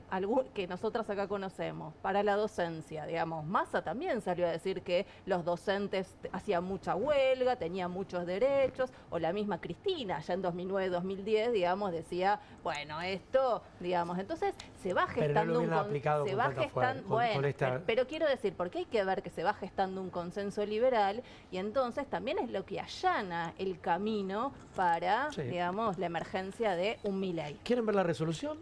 Speaker 2: nosotras acá conocemos, para la docencia, digamos. Massa también salió a decir que los docentes hacían mucha huelga, tenían muchos derechos, o la misma Cristina, ya en 2009-2010, digamos, decía, bueno, esto, digamos, entonces se va
Speaker 1: Pero no
Speaker 2: gestando
Speaker 1: lo hubieran aplicado
Speaker 2: se
Speaker 1: con
Speaker 2: va
Speaker 1: tanta
Speaker 2: gestando,
Speaker 1: fuerza, con esta-
Speaker 2: pero quiero decir, porque hay que ver que se va gestando un consenso liberal y entonces también es lo que allana el camino para,
Speaker 1: Sí.
Speaker 2: digamos, la emergencia de un Milei.
Speaker 1: ¿Quieren ver la resolución?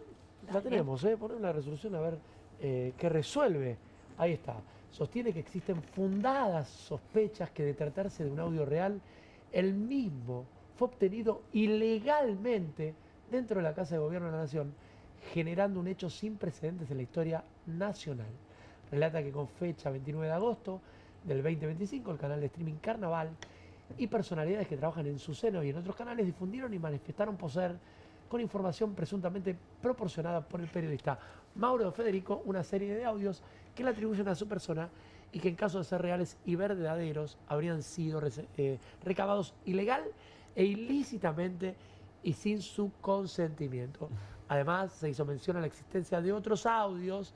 Speaker 1: La
Speaker 2: Dale.
Speaker 1: tenemos, ¿eh? Ponemos la resolución a ver qué resuelve. Ahí está. Sostiene que existen fundadas sospechas que de tratarse de un audio real, el mismo fue obtenido ilegalmente dentro de la Casa de Gobierno de la Nación, generando un hecho sin precedentes en la historia nacional. Relata que con fecha 29 de agosto del 2025, el canal de streaming Carnaval y personalidades que trabajan en su seno y en otros canales difundieron y manifestaron poseer con información presuntamente proporcionada por el periodista Mauro Federico una serie de audios que le atribuyen a su persona y que en caso de ser reales y verdaderos habrían sido recabados ilegal e ilícitamente y sin su consentimiento. Además, se hizo mención a la existencia de otros audios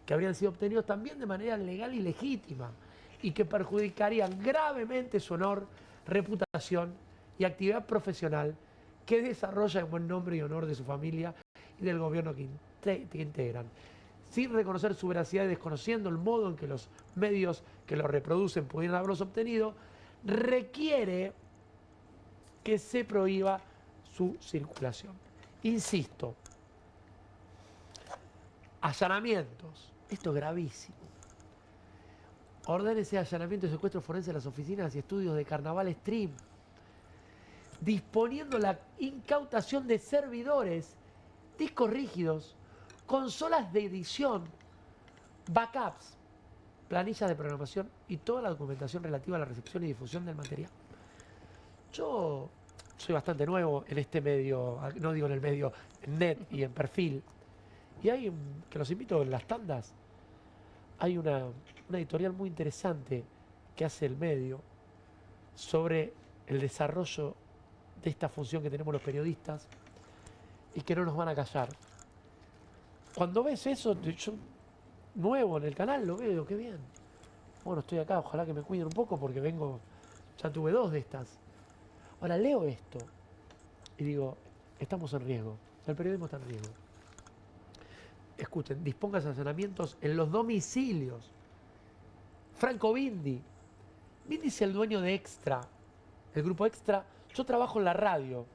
Speaker 1: que habrían sido obtenidos también de manera legal y legítima y que perjudicarían gravemente su honor, reputación y actividad profesional que desarrolla en buen nombre y honor de su familia y del gobierno que integran. Sin reconocer su veracidad y desconociendo el modo en que los medios que lo reproducen pudieran haberlos obtenido, requiere que se prohíba su circulación. Insisto, allanamientos, esto es gravísimo. Ordénese allanamiento y secuestro forense de las oficinas y estudios de Carnaval Stream, disponiendo la incautación de servidores, discos rígidos, consolas de edición, backups, planillas de programación y toda la documentación relativa a la recepción y difusión del material. Yo soy bastante nuevo en este medio, no digo en el medio, en net y en perfil, y hay, que los invito en las tandas, hay una editorial muy interesante que hace el medio sobre el desarrollo de esta función que tenemos los periodistas y que no nos van a callar. Cuando ves eso, yo nuevo en el canal lo veo, qué bien. Bueno, estoy acá, ojalá que me cuiden un poco porque vengo, ya tuve 2 de estas. Ahora leo esto y digo, estamos en riesgo, el periodismo está en riesgo. Escuchen, disponga de allanamientos en los domicilios. Franco Bindi. Bindi es el dueño de Extra, el grupo Extra. Yo trabajo en la radio,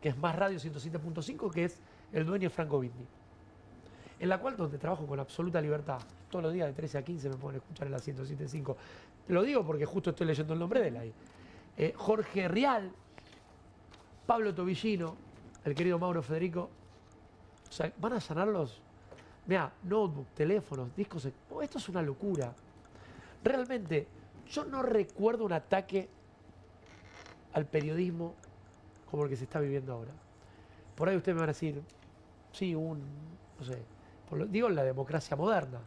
Speaker 1: que es Más Radio 107.5, que es el dueño de Franco Bindi. En la cual donde trabajo con absoluta libertad. Todos los días de 13 a 15 me pueden escuchar en la 107.5. Lo digo porque justo estoy leyendo el nombre de él ahí. Jorge Rial, Pablo Tobillino, el querido Mauro Federico. O sea, van a allanarlos. Mira, notebook, teléfonos, discos. Esto es una locura. Realmente, yo no recuerdo un ataque al periodismo como el que se está viviendo ahora. Por ahí ustedes me van a decir, sí, no sé, digo la democracia moderna.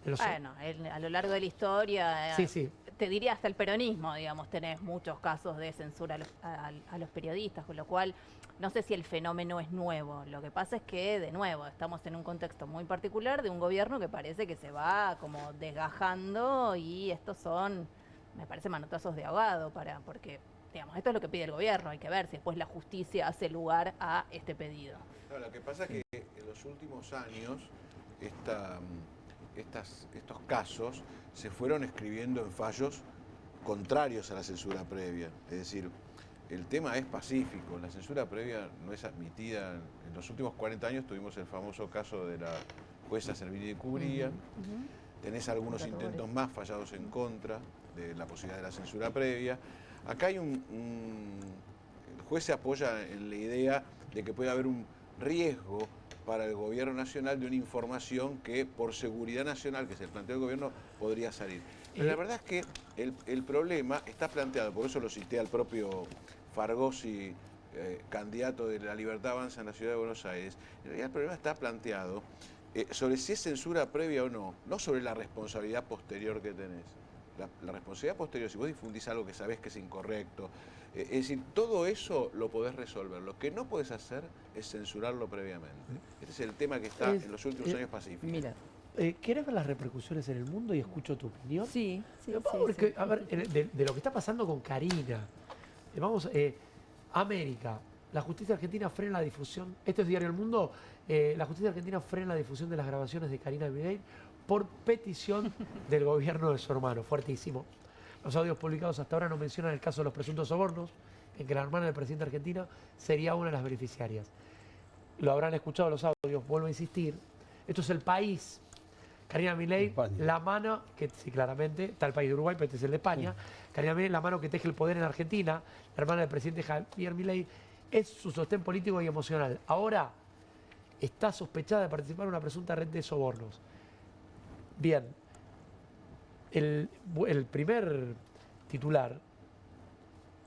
Speaker 2: Bueno, a lo largo de la historia,
Speaker 1: Sí, sí.
Speaker 2: te diría hasta el peronismo, digamos, tenés muchos casos de censura a los periodistas, con lo cual no sé si el fenómeno es nuevo. Lo que pasa es que, de nuevo, estamos en un contexto muy particular de un gobierno que parece que se va como desgajando y estos son, me parece, manotazos de ahogado porque, digamos, esto es lo que pide el gobierno. Hay que ver si después la justicia hace lugar a este pedido.
Speaker 3: No, lo que pasa es que en los últimos años estos casos se fueron escribiendo en fallos contrarios a la censura previa. Es decir, el tema es pacífico, la censura previa no es admitida. En los últimos 40 años tuvimos el famoso caso de la jueza Servini de Cubría. Tenés algunos intentos más fallados en contra de la posibilidad de la censura previa. Acá hay el juez se apoya en la idea de que puede haber un riesgo para el gobierno nacional de una información que por seguridad nacional que se planteó el gobierno podría salir. Pero la verdad es que el problema está planteado, por eso lo cité al propio Fargosi, candidato de La Libertad Avanza en la Ciudad de Buenos Aires. En realidad el problema está planteado sobre si es censura previa o no sobre la responsabilidad posterior que tenés. La responsabilidad posterior, si vos difundís algo que sabés que es incorrecto, es decir, todo eso lo podés resolver. Lo que no podés hacer es censurarlo previamente. Este es el tema que está en los últimos años pacíficos.
Speaker 4: Mira.
Speaker 1: ¿Querés ver las repercusiones en el mundo y escucho tu opinión?
Speaker 4: Sí.
Speaker 1: Porque, a ver, de lo que está pasando con Karina. América, la justicia argentina frena la difusión. Esto es Diario El Mundo. La justicia argentina frena la difusión de las grabaciones de Karina Milei por petición del gobierno de su hermano. Fuertísimo. Los audios publicados hasta ahora no mencionan el caso de los presuntos sobornos, en que la hermana del presidente argentino sería una de las beneficiarias. Lo habrán escuchado los audios, vuelvo a insistir. Esto es El País. Karina Milei, la mano, que sí, claramente, está el país de Uruguay, pero este es el de España. Karina Milei, la mano que teje el poder en Argentina, la hermana del presidente Javier Milei, es su sostén político y emocional. Ahora está sospechada de participar en una presunta red de sobornos. Bien, el primer titular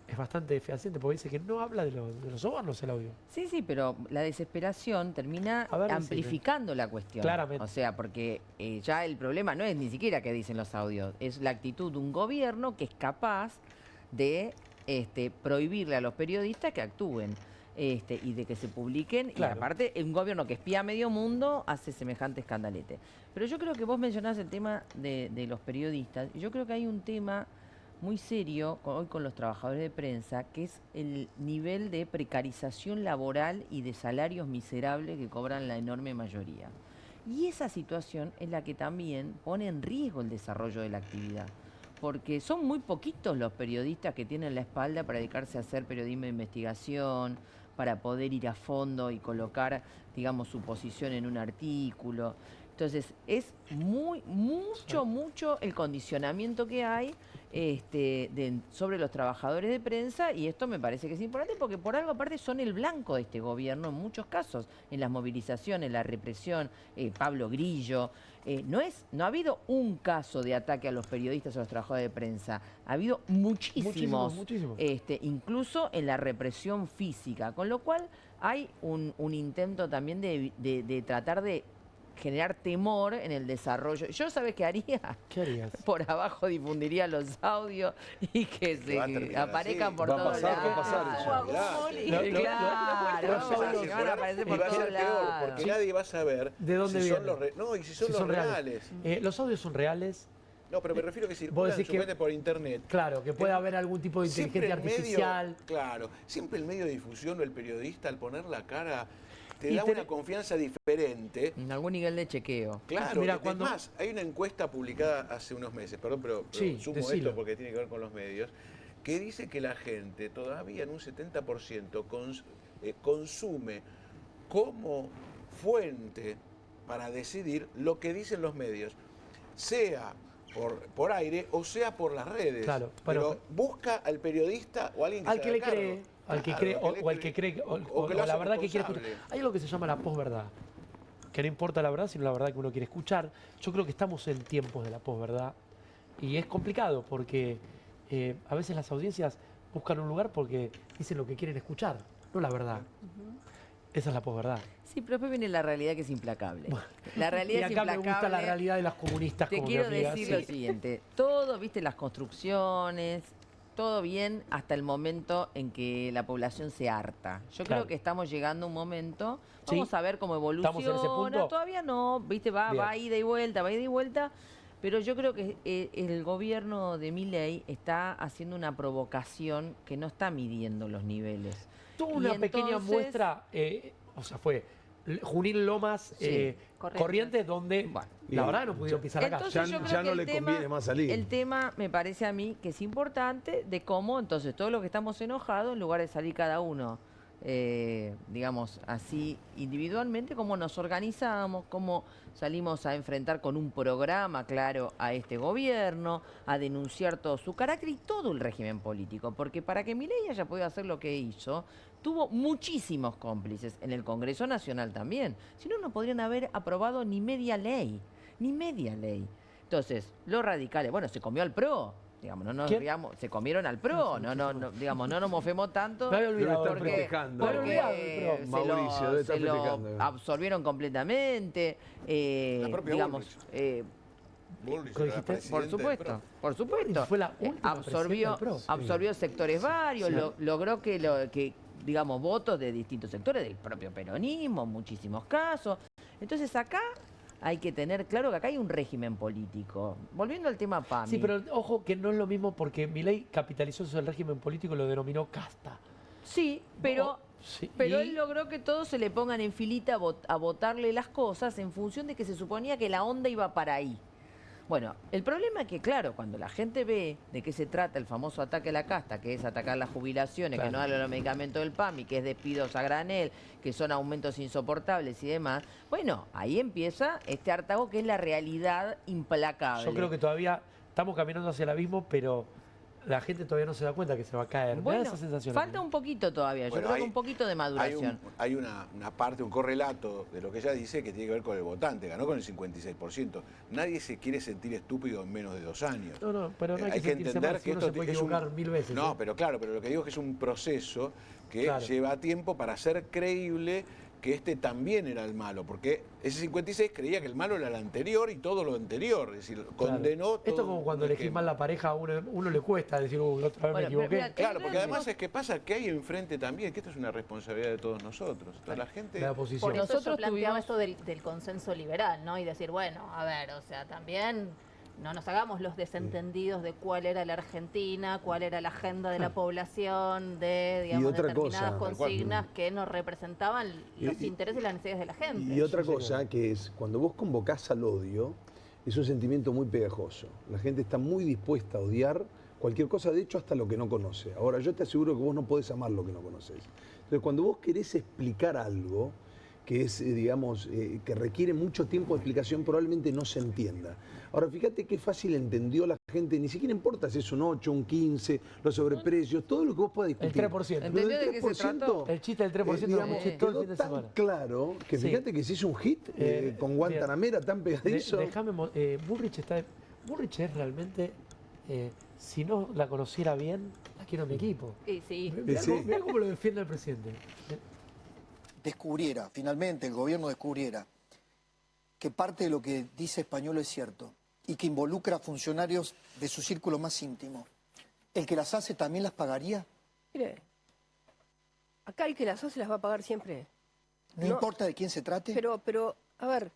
Speaker 1: es bastante fehaciente porque dice que no habla de los sobornos el audio.
Speaker 4: Sí, pero la desesperación termina amplificando la cuestión.
Speaker 1: Claramente.
Speaker 4: O sea, porque ya el problema no es ni siquiera que dicen los audios, es la actitud de un gobierno que es capaz de prohibirle a los periodistas que actúen. Y de que se publiquen, claro. Y aparte un gobierno que espía a medio mundo hace semejante escandalete. Pero yo creo que vos mencionás el tema de los periodistas, y yo creo que hay un tema muy serio hoy con los trabajadores de prensa, que es el nivel de precarización laboral y de salarios miserables que cobran la enorme mayoría. Y esa situación es la que también pone en riesgo el desarrollo de la actividad. Porque son muy poquitos los periodistas que tienen la espalda para dedicarse a hacer periodismo de investigación, para poder ir a fondo y colocar, digamos, su posición en un artículo. Entonces, es mucho el condicionamiento que hay sobre los trabajadores de prensa, y esto me parece que es importante porque por algo aparte son el blanco de este gobierno en muchos casos, en las movilizaciones, la represión, Pablo Grillo. No ha habido un caso de ataque a los periodistas o a los trabajadores de prensa, ha habido muchísimos. Incluso en la represión física, con lo cual hay un intento también de tratar de generar temor en el desarrollo. ¿Yo sabes qué haría?
Speaker 1: ¿Qué harías?
Speaker 4: Por abajo difundiría los audios y que se aparezcan por todos lados.
Speaker 5: Va a pasar eso.
Speaker 4: Claro, van a aparecer por todos lados.
Speaker 3: Porque nadie va a saber
Speaker 1: de dónde
Speaker 3: si
Speaker 1: vienen.
Speaker 3: si son los reales.
Speaker 1: Los audios son reales.
Speaker 3: No, pero me refiero a que circulan supuestamente por internet.
Speaker 1: Claro, que puede haber algún tipo de inteligencia artificial.
Speaker 3: Claro, siempre el medio de difusión o el periodista al poner la cara te da una confianza diferente.
Speaker 4: En algún nivel de chequeo.
Speaker 3: Claro, además, hay una encuesta publicada hace unos meses, pero sumo esto porque tiene que ver con los medios, que dice que la gente todavía en un 70% consume como fuente para decidir lo que dicen los medios, sea por aire o sea por las redes.
Speaker 1: Claro,
Speaker 3: pero busca al periodista o a alguien que
Speaker 1: al que le cree. Al que cree, o al que cree, o la verdad que quiere escuchar. Hay algo que se llama la posverdad, que no importa la verdad, sino la verdad que uno quiere escuchar. Yo creo que estamos en tiempos de la posverdad y es complicado porque a veces las audiencias buscan un lugar porque dicen lo que quieren escuchar, no la verdad. Esa es la posverdad.
Speaker 4: Sí, pero después viene la realidad que es implacable. La
Speaker 1: Y
Speaker 4: realidad es
Speaker 1: acá me
Speaker 4: implacable.
Speaker 1: gusta la realidad de las comunistas
Speaker 4: Te
Speaker 1: como mi
Speaker 4: quiero
Speaker 1: amiga.
Speaker 4: decir
Speaker 1: Sí.
Speaker 4: lo siguiente, todo, viste, las construcciones, todo bien hasta el momento en que la población se harta. Yo
Speaker 1: Claro.
Speaker 4: creo que estamos llegando a un momento,
Speaker 1: Sí.
Speaker 4: vamos a ver cómo evoluciona.
Speaker 1: ¿Estamos en ese punto?
Speaker 4: Todavía no, viste, va
Speaker 1: Bien.
Speaker 4: ida y vuelta, va ida y vuelta. Pero yo creo que el gobierno de Milei está haciendo una provocación que no está midiendo los niveles.
Speaker 1: Tuvo
Speaker 4: Y
Speaker 1: una pequeña
Speaker 4: entonces-
Speaker 1: muestra, o sea, fue Junín Lomas,
Speaker 4: Sí.
Speaker 1: Corrientes, donde
Speaker 4: Bueno.
Speaker 1: la verdad no pudieron pisar acá.
Speaker 4: Entonces
Speaker 5: Ya-
Speaker 4: yo creo
Speaker 5: ya
Speaker 4: que
Speaker 5: no
Speaker 4: el
Speaker 5: le
Speaker 4: tema,
Speaker 5: conviene más salir.
Speaker 4: El tema me parece a mí que es importante de cómo entonces todos los que estamos enojados, en lugar de salir cada uno, digamos así individualmente, cómo nos organizamos, cómo salimos a enfrentar con un programa claro a este gobierno, a denunciar todo su carácter y todo el régimen político, porque para que Milei haya podido hacer lo que hizo, tuvo muchísimos cómplices en el Congreso Nacional también. Si no, no podrían haber aprobado ni media ley, ni media ley. Entonces, los radicales, bueno, se comió al PRO, digamos, no nos
Speaker 1: ¿Quién?
Speaker 4: digamos, se comieron al PRO, digamos, no nos mofemos tanto.
Speaker 1: Me había olvidado
Speaker 5: Debe estar
Speaker 1: del PRO.
Speaker 5: festejando.
Speaker 1: Me había olvidado del
Speaker 4: Porque
Speaker 1: PRO.
Speaker 4: se
Speaker 5: Mauricio, debe
Speaker 4: lo,
Speaker 5: estar
Speaker 4: se lo
Speaker 5: festejando.
Speaker 4: absorbieron completamente.
Speaker 3: La propia
Speaker 4: digamos,
Speaker 3: Bullrich. Bullrich
Speaker 1: ¿Cómo
Speaker 3: era
Speaker 1: dijiste?
Speaker 3: presidente
Speaker 4: por
Speaker 3: del
Speaker 4: supuesto,
Speaker 3: PRO.
Speaker 4: por supuesto.
Speaker 1: Fue la última
Speaker 4: absorbió,
Speaker 1: presidenta del PRO.
Speaker 4: absorbió sectores varios,
Speaker 1: Sí.
Speaker 4: logró que, digamos, votos de distintos sectores del propio peronismo, en muchísimos casos. Entonces acá hay que tener claro que acá hay un régimen político. Volviendo al tema PAMI.
Speaker 1: Sí, pero ojo que no es lo mismo porque Milei capitalizó sobre el régimen político y lo denominó casta.
Speaker 4: Sí, pero...
Speaker 1: Oh, sí,
Speaker 4: Pero
Speaker 1: y-
Speaker 4: él logró que todos se le pongan en filita a votarle las cosas en función de que se suponía que la onda iba para ahí. Bueno, el problema es que, claro, cuando la gente ve de qué se trata el famoso ataque a la casta, que es atacar las jubilaciones, que
Speaker 1: Claro.
Speaker 4: no darle los medicamentos del PAMI, que es despidos a granel, que son aumentos insoportables y demás, bueno, ahí empieza este hartazgo que es la realidad implacable.
Speaker 1: Yo creo que todavía estamos caminando hacia el abismo, pero la gente todavía no se da cuenta que se va a caer. Me da
Speaker 4: Bueno,
Speaker 1: esa sensación. a mí.
Speaker 4: falta un poquito todavía, yo
Speaker 3: Bueno,
Speaker 4: creo que
Speaker 3: hay-
Speaker 4: un poquito de maduración.
Speaker 3: Hay una parte, un correlato de lo que ella dice que tiene que ver con el votante. Ganó con el 56%. Nadie se quiere sentir estúpido en menos de 2 años.
Speaker 1: No, pero no hay que sentirse
Speaker 3: entender
Speaker 1: mal, si
Speaker 3: que
Speaker 1: uno
Speaker 3: esto
Speaker 1: se puede
Speaker 3: es un-
Speaker 1: equivocar 1000 veces.
Speaker 3: No,
Speaker 1: ¿eh?
Speaker 3: pero claro, pero lo que digo es que es un proceso que
Speaker 1: Claro.
Speaker 3: lleva tiempo para hacer creíble que este también era el malo, porque ese 56 creía que el malo era el anterior y todo lo anterior, es decir,
Speaker 1: Claro.
Speaker 3: condenó todo.
Speaker 1: Esto es como cuando
Speaker 3: un
Speaker 1: elegís
Speaker 3: esquema.
Speaker 1: mal la pareja, a uno le cuesta decir, otra vez
Speaker 4: Bueno,
Speaker 1: me
Speaker 4: pero
Speaker 1: equivoqué.
Speaker 4: mira,
Speaker 3: Claro, porque
Speaker 4: realmente-
Speaker 3: además es que pasa que hay enfrente también, que esto es una responsabilidad de todos nosotros. Toda la gente...
Speaker 1: La oposición.
Speaker 2: Por eso
Speaker 4: Nosotros
Speaker 2: yo planteaba
Speaker 4: tuvimos-
Speaker 2: esto del consenso liberal, ¿no? Y decir, bueno, a ver, o sea, también no nos hagamos los desentendidos de cuál era la Argentina, cuál era la agenda de la población, de, digamos,
Speaker 5: otra
Speaker 2: determinadas
Speaker 5: cosa,
Speaker 3: tal cual.
Speaker 2: consignas que nos representaban los
Speaker 5: Y-
Speaker 2: intereses y las necesidades de la gente.
Speaker 5: Y otra
Speaker 1: Sí, señor.
Speaker 5: cosa que es, cuando vos convocás al odio, es un sentimiento muy pegajoso. La gente está muy dispuesta a odiar cualquier cosa, de hecho hasta lo que no conoce. Ahora, yo te aseguro que vos no podés amar lo que no conoces. Entonces, cuando vos querés explicar algo que es, digamos, que requiere mucho tiempo de explicación, probablemente no se entienda. Ahora, fíjate qué fácil entendió la gente, ni siquiera importa si es un 8, un 15, los sobreprecios, todo lo que vos puedas
Speaker 1: El
Speaker 5: discutir.
Speaker 1: 3%.
Speaker 5: Lo del
Speaker 4: ¿Entendió de qué se
Speaker 5: 3%,
Speaker 4: trató?
Speaker 1: El chiste del 3% lo
Speaker 5: digamos,
Speaker 1: escuché todo el
Speaker 5: quedó
Speaker 1: fin de
Speaker 5: tan
Speaker 1: semana.
Speaker 5: claro que
Speaker 1: Sí.
Speaker 5: fíjate que se hizo un hit con Guantanamera tan pegadizo.
Speaker 1: Bullrich es realmente, si no la conociera bien, la quiero en mi equipo.
Speaker 2: Y sí.
Speaker 1: Mirá,
Speaker 5: Sí.
Speaker 1: mirá cómo lo defiende el presidente.
Speaker 7: descubriera, finalmente el gobierno descubriera que parte de lo que dice Español es cierto y que involucra a funcionarios de su círculo más íntimo, ¿el que las hace también las pagaría?
Speaker 8: Mire, acá el que las hace las va a pagar siempre.
Speaker 7: No,
Speaker 8: No,
Speaker 7: importa de quién se trate.
Speaker 8: Pero, a ver,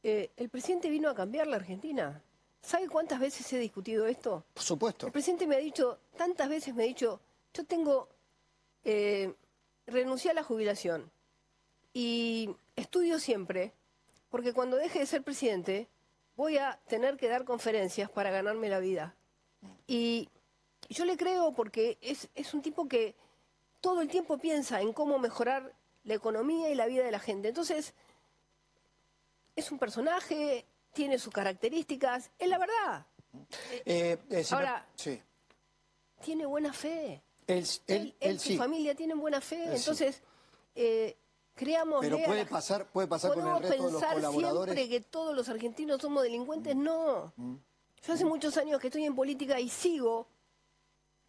Speaker 8: el presidente vino a cambiar la Argentina. ¿Sabe cuántas veces he discutido esto?
Speaker 7: Por supuesto.
Speaker 8: El presidente me ha dicho, tantas veces me ha dicho, yo tengo, renuncié a la jubilación y estudio siempre, porque cuando deje de ser presidente voy a tener que dar conferencias para ganarme la vida. Y yo le creo porque es un tipo que todo el tiempo piensa en cómo mejorar la economía y la vida de la gente. Entonces, es un personaje, tiene sus características, es la verdad,
Speaker 7: Si me-
Speaker 8: Ahora-
Speaker 7: sí.
Speaker 8: tiene buena fe.
Speaker 7: Él
Speaker 8: Él y su
Speaker 7: sí.
Speaker 8: familia tienen buena fe,
Speaker 7: Él sí.
Speaker 8: entonces creamos.
Speaker 7: Pero puede pasar con el
Speaker 8: ¿Podemos
Speaker 7: resto de los
Speaker 8: pensar
Speaker 7: colaboradores.
Speaker 8: siempre que todos los argentinos somos delincuentes? No. Yo hace muchos años que estoy en política y sigo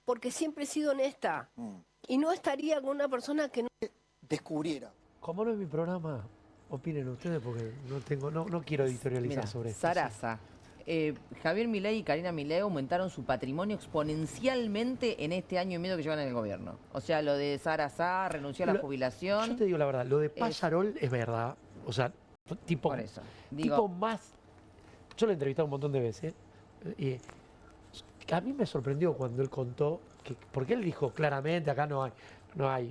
Speaker 8: porque siempre he sido honesta. Y no estaría con una persona que no...
Speaker 7: Descubriera
Speaker 1: Como no es mi programa, opinen ustedes porque no quiero editorializar
Speaker 4: Mira,
Speaker 1: sobre esto.
Speaker 4: Sarasa. Javier Milei y Karina Milei aumentaron su patrimonio exponencialmente en este año y medio que llevan en el gobierno. O sea, lo de Sarasa, renunció a la jubilación.
Speaker 1: Yo te digo la verdad, lo de Passarol es verdad. O sea, tipo,
Speaker 4: Por eso.
Speaker 1: tipo más... Yo lo he entrevistado un montón de veces. Y a mí me sorprendió cuando él contó, porque él dijo claramente, acá no hay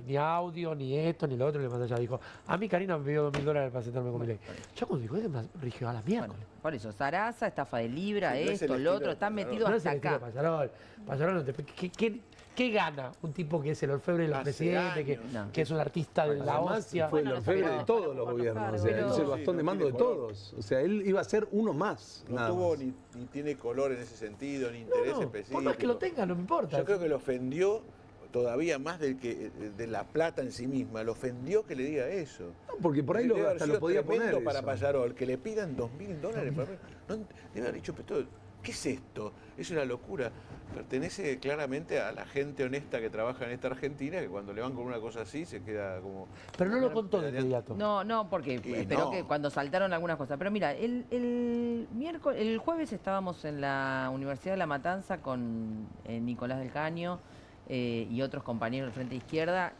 Speaker 1: ni audio, ni esto, ni lo otro, ni más allá. Dijo, a mí Karina me pidió $2.000 para sentarme con Milei. Yo cuando dijo, él me dije, a la mierda.
Speaker 4: Bueno, por eso, Sarasa, estafa de Libra,
Speaker 3: Sí, no es el
Speaker 4: esto, lo
Speaker 3: estilo
Speaker 4: otro,
Speaker 3: de
Speaker 4: están
Speaker 3: Passarol.
Speaker 4: metidos
Speaker 1: No es
Speaker 4: hasta
Speaker 1: el estilo
Speaker 4: acá.
Speaker 1: de Passarol. Passarol no te- ¿Qué gana un tipo que es el orfebre del
Speaker 3: Hace
Speaker 1: presidente,
Speaker 3: años.
Speaker 1: que es un artista de la
Speaker 5: Además,
Speaker 1: hostia?
Speaker 5: fue el
Speaker 2: Bueno,
Speaker 5: orfebre
Speaker 2: pero-
Speaker 5: de todos los gobiernos. O sea,
Speaker 2: pero-
Speaker 5: hizo el bastón
Speaker 3: Sí,
Speaker 5: de
Speaker 3: no
Speaker 5: mando de
Speaker 3: tiene color.
Speaker 5: todos. O sea, él iba a ser uno más.
Speaker 3: No
Speaker 5: nada
Speaker 3: tuvo
Speaker 5: más.
Speaker 3: ni tiene color en ese sentido, ni interés
Speaker 1: No,
Speaker 3: específico.
Speaker 1: por más que lo tenga, no me importa.
Speaker 3: Yo creo que lo ofendió todavía más de la plata en sí misma. Lo ofendió que le diga eso.
Speaker 5: No, porque por ahí
Speaker 3: Debe haber
Speaker 5: hasta lo
Speaker 3: sido
Speaker 5: podía
Speaker 3: tremendo
Speaker 5: poner.
Speaker 3: para
Speaker 5: eso.
Speaker 3: Passarol, que le pidan $2.000. No, debe haber dicho, pero ¿qué es esto? Es una locura. Pertenece claramente a la gente honesta que trabaja en esta Argentina, que cuando le van con una cosa así se queda como...
Speaker 1: Pero no lo contó de inmediato.
Speaker 4: No, porque esperó
Speaker 3: no.
Speaker 4: que cuando saltaron algunas cosas. Pero mira, el jueves estábamos en la Universidad de La Matanza con Nicolás del Caño y otros compañeros del Frente Izquierda,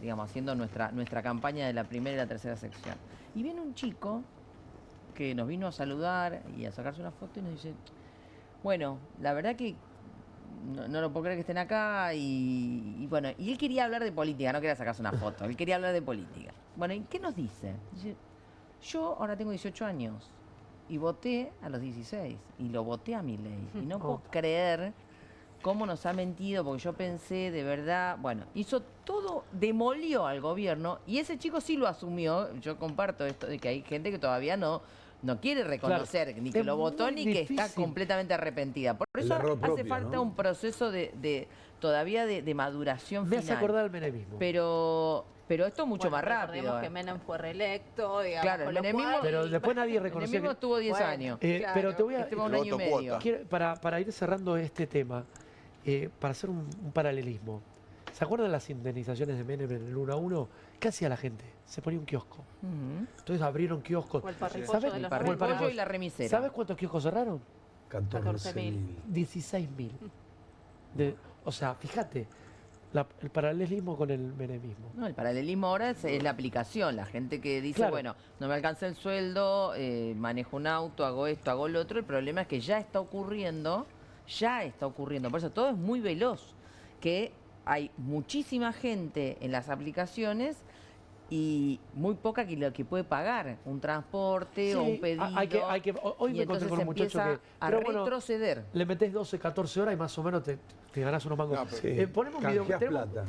Speaker 4: digamos, haciendo nuestra campaña de la primera y la tercera sección. Y viene un chico que nos vino a saludar y a sacarse una foto y nos dice, bueno, la verdad que no lo puedo creer que estén acá y bueno, y él quería hablar de política, no quería sacarse una foto, él quería hablar de política. Bueno, ¿y qué nos dice? Dice, yo ahora tengo 18 años y voté a los 16 y lo voté a Milei y no puedo creer cómo nos ha mentido porque yo pensé de verdad, bueno, hizo todo, demolió al gobierno y ese chico sí lo asumió. Yo comparto esto de que hay gente que todavía no quiere reconocer ni que
Speaker 1: Es
Speaker 4: lo votó
Speaker 1: muy
Speaker 4: ni que está
Speaker 1: difícil.
Speaker 4: completamente arrepentida. Por
Speaker 5: El
Speaker 4: eso
Speaker 5: error
Speaker 4: hace
Speaker 5: propio,
Speaker 4: falta
Speaker 5: ¿no?
Speaker 4: un proceso todavía de maduración
Speaker 1: Me hace
Speaker 4: final.
Speaker 1: acordar al menemismo.
Speaker 4: Pero esto es mucho
Speaker 2: Bueno,
Speaker 4: más rápido.
Speaker 2: recordemos que Menem fue reelecto, digamos,
Speaker 4: Claro, el
Speaker 2: con lo
Speaker 4: menemismo-
Speaker 2: cual-
Speaker 1: Pero después nadie
Speaker 4: El
Speaker 1: reconoció
Speaker 4: mismo
Speaker 1: que...
Speaker 4: estuvo 10
Speaker 2: Bueno.
Speaker 4: años.
Speaker 2: Claro.
Speaker 1: Pero te voy a...
Speaker 4: Este va un año y
Speaker 3: voto
Speaker 4: medio.
Speaker 3: cuota.
Speaker 1: Para ir cerrando este tema, para hacer un paralelismo, ¿se acuerdan las indemnizaciones de Menem en el 1 a 1? ¿Qué hacía la gente? Se ponía un kiosco.
Speaker 4: Ujú.
Speaker 1: Entonces abrieron kioscos.
Speaker 2: O el parripollo
Speaker 1: ¿Sabes?
Speaker 2: de
Speaker 4: El
Speaker 2: los
Speaker 1: Como
Speaker 2: ricos.
Speaker 4: parripollo y la remisera.
Speaker 1: ¿Sabes cuántos kioscos cerraron?
Speaker 8: 14.000.
Speaker 1: 16.000. O sea, fíjate, el paralelismo con el menemismo.
Speaker 4: No, el paralelismo ahora es la aplicación. La gente que dice,
Speaker 1: Claro.
Speaker 4: bueno, no me alcanza el sueldo, manejo un auto, hago esto, hago lo otro. El problema es que ya está ocurriendo. Por eso todo es muy veloz. Que hay muchísima gente en las aplicaciones y muy poca que puede pagar un transporte o
Speaker 1: Sí,
Speaker 4: un pedido.
Speaker 1: hoy
Speaker 4: y
Speaker 1: me encontré
Speaker 4: entonces
Speaker 1: con un muchacho
Speaker 4: empieza
Speaker 1: que...
Speaker 4: a
Speaker 1: pero bueno,
Speaker 4: retroceder.
Speaker 1: le metés 12, 14 horas y más o menos te ganás unos mangos.
Speaker 3: No, pero-
Speaker 5: Sí,
Speaker 1: Ponemos un video.
Speaker 5: canjeás plata.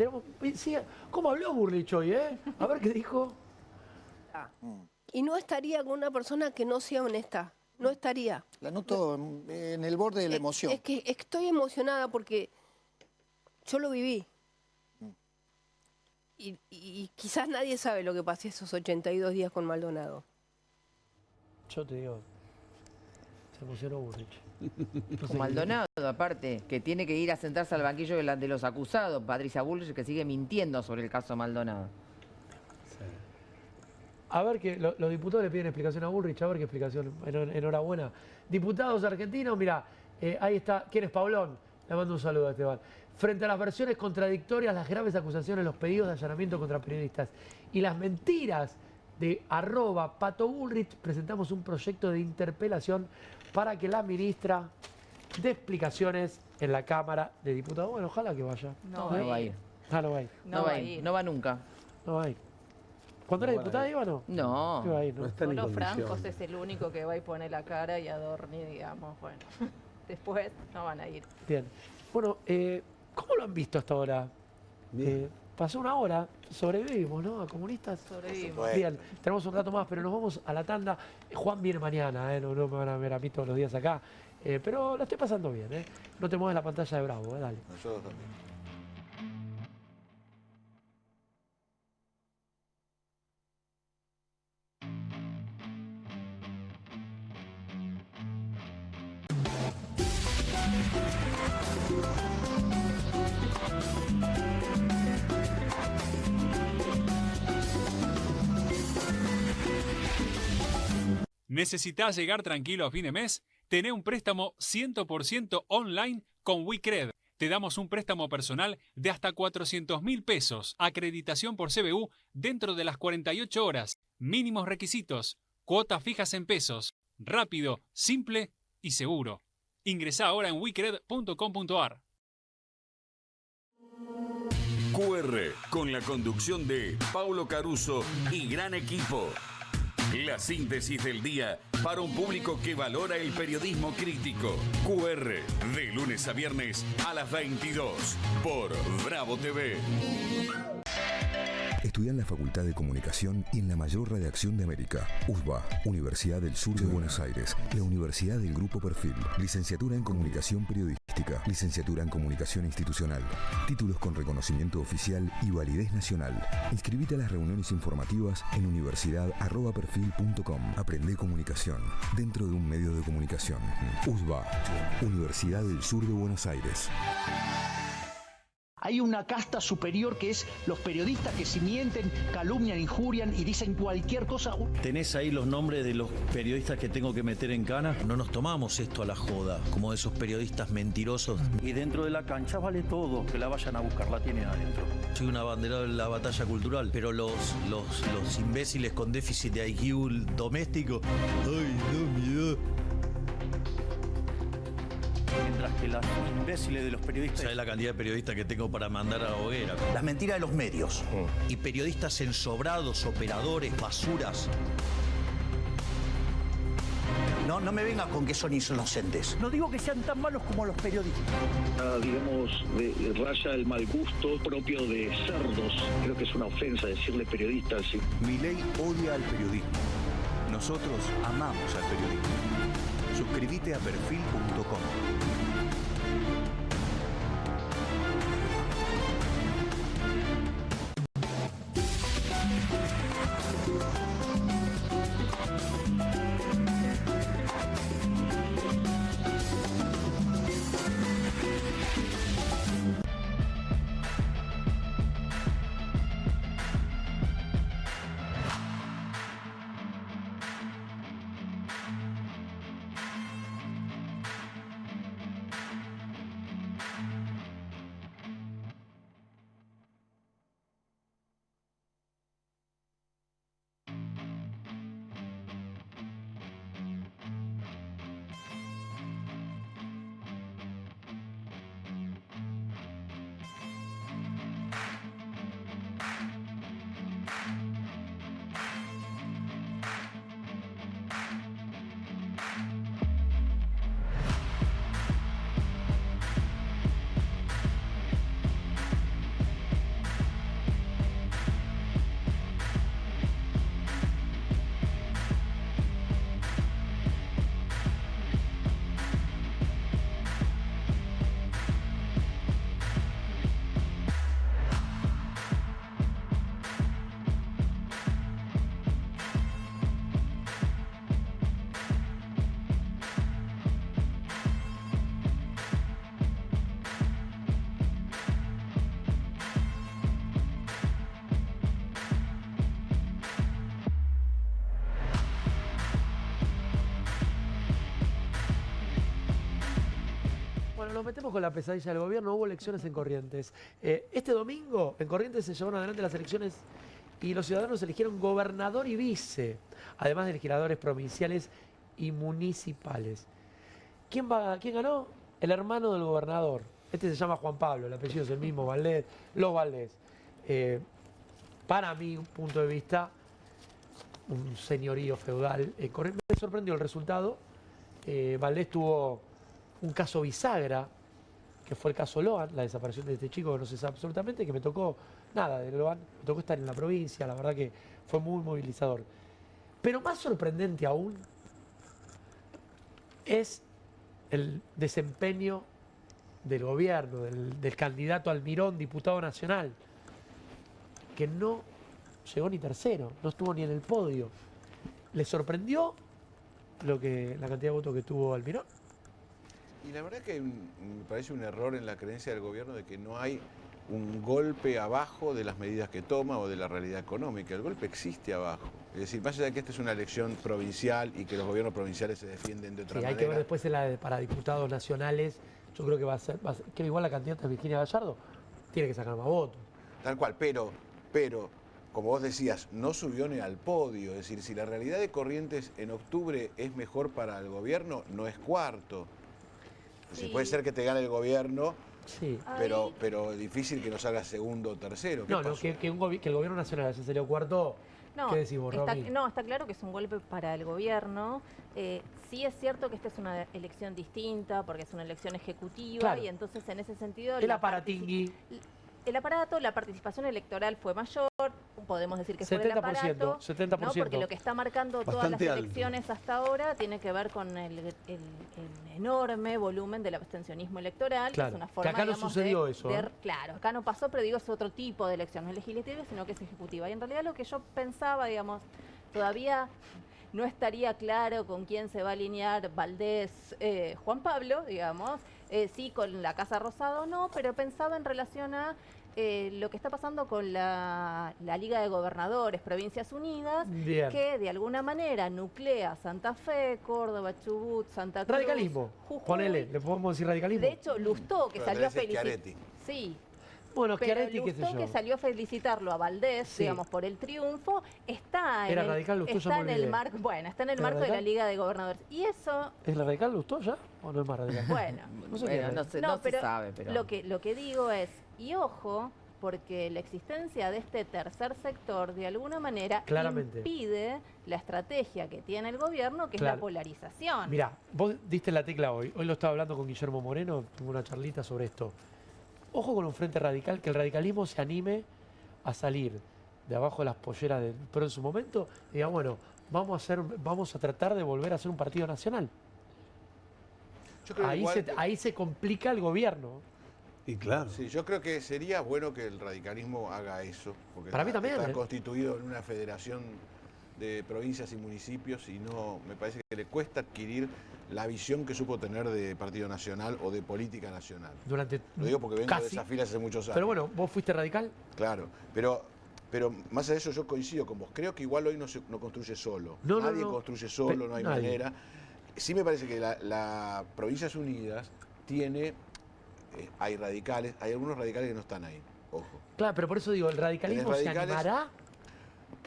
Speaker 1: Sí, ¿cómo habló Burlich hoy, A ver qué dijo.
Speaker 8: Y no estaría con una persona que no sea honesta. No estaría.
Speaker 7: La noto en el borde de la emoción.
Speaker 8: Es que estoy emocionada porque yo lo viví. Y quizás nadie sabe lo que pasé esos 82 días con Maldonado.
Speaker 1: Yo te digo, se emocionó Burlich.
Speaker 4: Con Maldonado, aparte, que tiene que ir a sentarse al banquillo de los acusados. Patricia Bullrich, que sigue mintiendo sobre el caso Maldonado.
Speaker 1: A ver que los diputados le piden explicación a Bullrich, a ver qué explicación. Enhorabuena. Diputados argentinos, mira, ahí está. ¿Quién es Pablón? Le mando un saludo a Esteban. Frente a las versiones contradictorias, las graves acusaciones, los pedidos de allanamiento contra periodistas y las mentiras de @Pato Bullrich, presentamos un proyecto de interpelación para que la ministra dé explicaciones en la Cámara de Diputados. Bueno, ojalá que vaya.
Speaker 2: No
Speaker 4: No va a ir.
Speaker 1: Ah, no va a ir.
Speaker 2: No va a ir.
Speaker 4: No va nunca.
Speaker 1: No va a ir. ¿Cuándo era
Speaker 5: No va a
Speaker 1: diputada
Speaker 5: ir.
Speaker 1: iba o no?
Speaker 4: No.
Speaker 1: Iba a ir,
Speaker 5: No
Speaker 1: ¿no?
Speaker 5: está ni en
Speaker 2: Solo Francos
Speaker 5: condiciones.
Speaker 2: es el único que va y pone la cara y Adorni, digamos, bueno. Después no van a ir.
Speaker 1: Bien. Bueno, ¿cómo lo han visto hasta ahora?
Speaker 5: Bien.
Speaker 1: Pasó una hora, sobrevivimos, ¿no? A comunistas.
Speaker 2: Sobrevivimos.
Speaker 3: Bueno.
Speaker 1: Bien, tenemos un rato más, pero nos vamos a la tanda. Juan viene mañana, no me van a ver a mí todos los días acá. Pero la estoy pasando bien, No te muevas la pantalla de Bravo, dale.
Speaker 3: Nosotros también.
Speaker 9: ¿Necesitas llegar tranquilo a fin de mes? Tené un préstamo 100% online con WeCred. Te damos un préstamo personal de hasta 400.000 pesos, acreditación por CBU dentro de las 48 horas, mínimos requisitos, cuotas fijas en pesos, rápido, simple y seguro. Ingresá ahora en wecred.com.ar.
Speaker 10: QR, con la conducción de Paulo Caruso y gran equipo. La síntesis del día para un público que valora el periodismo crítico. QR, de lunes a viernes a las 22 por Bravo TV.
Speaker 11: Estudia en la Facultad de Comunicación y en la mayor redacción de América. USBA, Universidad del Sur de Buenos Aires. La Universidad del Grupo Perfil. Licenciatura en Comunicación Periodística. Licenciatura en Comunicación Institucional. Títulos con reconocimiento oficial y validez nacional. Inscribite a las reuniones informativas en universidad@perfil.com. Aprende comunicación dentro de un medio de comunicación. USBA, Universidad del Sur de Buenos Aires.
Speaker 12: Hay una casta superior que es los periodistas que si mienten, calumnian, injurian y dicen cualquier cosa.
Speaker 13: ¿Tenés ahí los nombres de los periodistas que tengo que meter en cana? No nos tomamos esto a la joda, como esos periodistas mentirosos. Y dentro de la cancha vale todo, que la vayan a buscar, la tienen adentro. Soy un abanderado de la batalla cultural, pero los imbéciles con déficit de IQ doméstico, ¡ay, no, miedo! Mientras que los imbéciles de los periodistas... ¿Sabes la cantidad de periodistas que tengo para mandar a la hoguera? Las mentiras de los medios. Y periodistas ensobrados, operadores, basuras. No me vengas con que son inocentes. No digo que sean tan malos como los periodistas.
Speaker 14: Digamos, raya el mal gusto propio de cerdos. Creo que es una ofensa decirle periodistas. ¿Sí?
Speaker 15: Milei odia al periodismo. Nosotros amamos al periodismo. Suscríbete a perfil.com.
Speaker 1: Nos metemos con la pesadilla del gobierno. Hubo elecciones en Corrientes. Este domingo en Corrientes se llevaron adelante las elecciones y los ciudadanos eligieron gobernador y vice, además de legisladores provinciales y municipales. ¿Quién ganó? El hermano del gobernador. Este se llama Juan Pablo, el apellido es el mismo, Valdés, los Valdés. Para mi punto de vista, un señorío feudal. Me sorprendió el resultado. Valdés tuvo un caso bisagra, que fue el caso Loan, la desaparición de este chico que no se sabe absolutamente, que me tocó nada de Loan, me tocó estar en la provincia, la verdad que fue muy movilizador. Pero más sorprendente aún es el desempeño del gobierno, del candidato Almirón, diputado nacional, que no llegó ni tercero, no estuvo ni en el podio. ¿Le sorprendió la cantidad de votos que tuvo Almirón?
Speaker 3: Y la verdad que me parece un error en la creencia del gobierno de que no hay un golpe abajo de las medidas que toma o de la realidad económica. El golpe existe abajo. Es decir, más allá de que esta es una elección provincial y que los gobiernos provinciales se defienden de otra manera.
Speaker 1: Hay que ver después para diputados nacionales. Yo creo que va a ser que igual la candidata Virginia Gallardo tiene que sacar más votos.
Speaker 3: Tal cual, pero, como vos decías, no subió ni al podio. Es decir, si la realidad de Corrientes en octubre es mejor para el gobierno, no es cuarto. Sí. Si puede ser que te gane el gobierno, sí, pero difícil que no salga segundo o tercero.
Speaker 1: No, que el gobierno nacional se salió cuarto.
Speaker 2: No,
Speaker 1: ¿qué decís vos, Romy?
Speaker 2: No, está claro que es un golpe para el gobierno. Sí es cierto que esta es una elección distinta porque es una elección ejecutiva, claro, y entonces en ese sentido...
Speaker 1: El aparatingui.
Speaker 2: El aparato, la participación electoral fue mayor, podemos decir que 70%, fue el aparato,
Speaker 1: 70%.
Speaker 2: ¿no? Porque lo que está marcando todas las elecciones hasta ahora tiene que ver con el enorme volumen del abstencionismo electoral,
Speaker 1: claro,
Speaker 2: que es una forma,
Speaker 1: que acá no sucedió eso.
Speaker 2: Claro, acá no pasó, pero digo, es otro tipo de elección, no es legislativa, sino que es ejecutiva. Y en realidad lo que yo pensaba, digamos, todavía no estaría claro con quién se va a alinear Valdés, Juan Pablo, digamos, sí con la Casa Rosada o no, pero pensaba en relación a lo que está pasando con la Liga de Gobernadores, Provincias Unidas, bien, que de alguna manera nuclea Santa Fe, Córdoba, Chubut, Santa Cruz,
Speaker 1: radicalismo,
Speaker 2: Jujuy.
Speaker 1: Ponele, le podemos decir radicalismo.
Speaker 2: De hecho, Lustó, que salió a felicitar. Sí.
Speaker 1: Bueno,
Speaker 2: pero
Speaker 1: Schiaretti, qué sé yo,
Speaker 2: que salió a felicitarlo a Valdés, sí, digamos, por el triunfo, está en el marco, bueno, está en el marco de la Liga de Gobernadores. Y eso...
Speaker 1: ¿Es la radical Lustó ya? ¿O no es más radical?
Speaker 2: Bueno,
Speaker 4: no se sabe, pero...
Speaker 2: Lo que digo es, y ojo, porque la existencia de este tercer sector, de alguna manera, impide la estrategia que tiene el gobierno, que es la polarización.
Speaker 1: Mirá, vos diste la tecla hoy lo estaba hablando con Guillermo Moreno, tuve una charlita sobre esto. Ojo con un frente radical, que el radicalismo se anime a salir de abajo de las polleras del PRO en su momento y diga, bueno, vamos a tratar de volver a ser un partido nacional. Yo creo ahí se complica el gobierno.
Speaker 5: Y claro.
Speaker 3: Sí, yo creo que sería bueno que el radicalismo haga eso, porque
Speaker 1: para mí también,
Speaker 3: está constituido en una federación de provincias y municipios y no, me parece que le cuesta adquirir la visión que supo tener de partido nacional o de política nacional.
Speaker 1: Lo
Speaker 3: digo porque vengo de esas filas hace muchos años.
Speaker 1: Pero bueno, ¿vos fuiste radical?
Speaker 3: Claro, pero más allá de eso yo coincido con vos. Creo que igual hoy no construye solo. Nadie construye solo, no hay manera. Sí me parece que la Provincias Unidas tiene, hay radicales, hay algunos radicales que no están ahí, ojo.
Speaker 1: Claro, pero por eso digo, ¿el radicalismo se animará?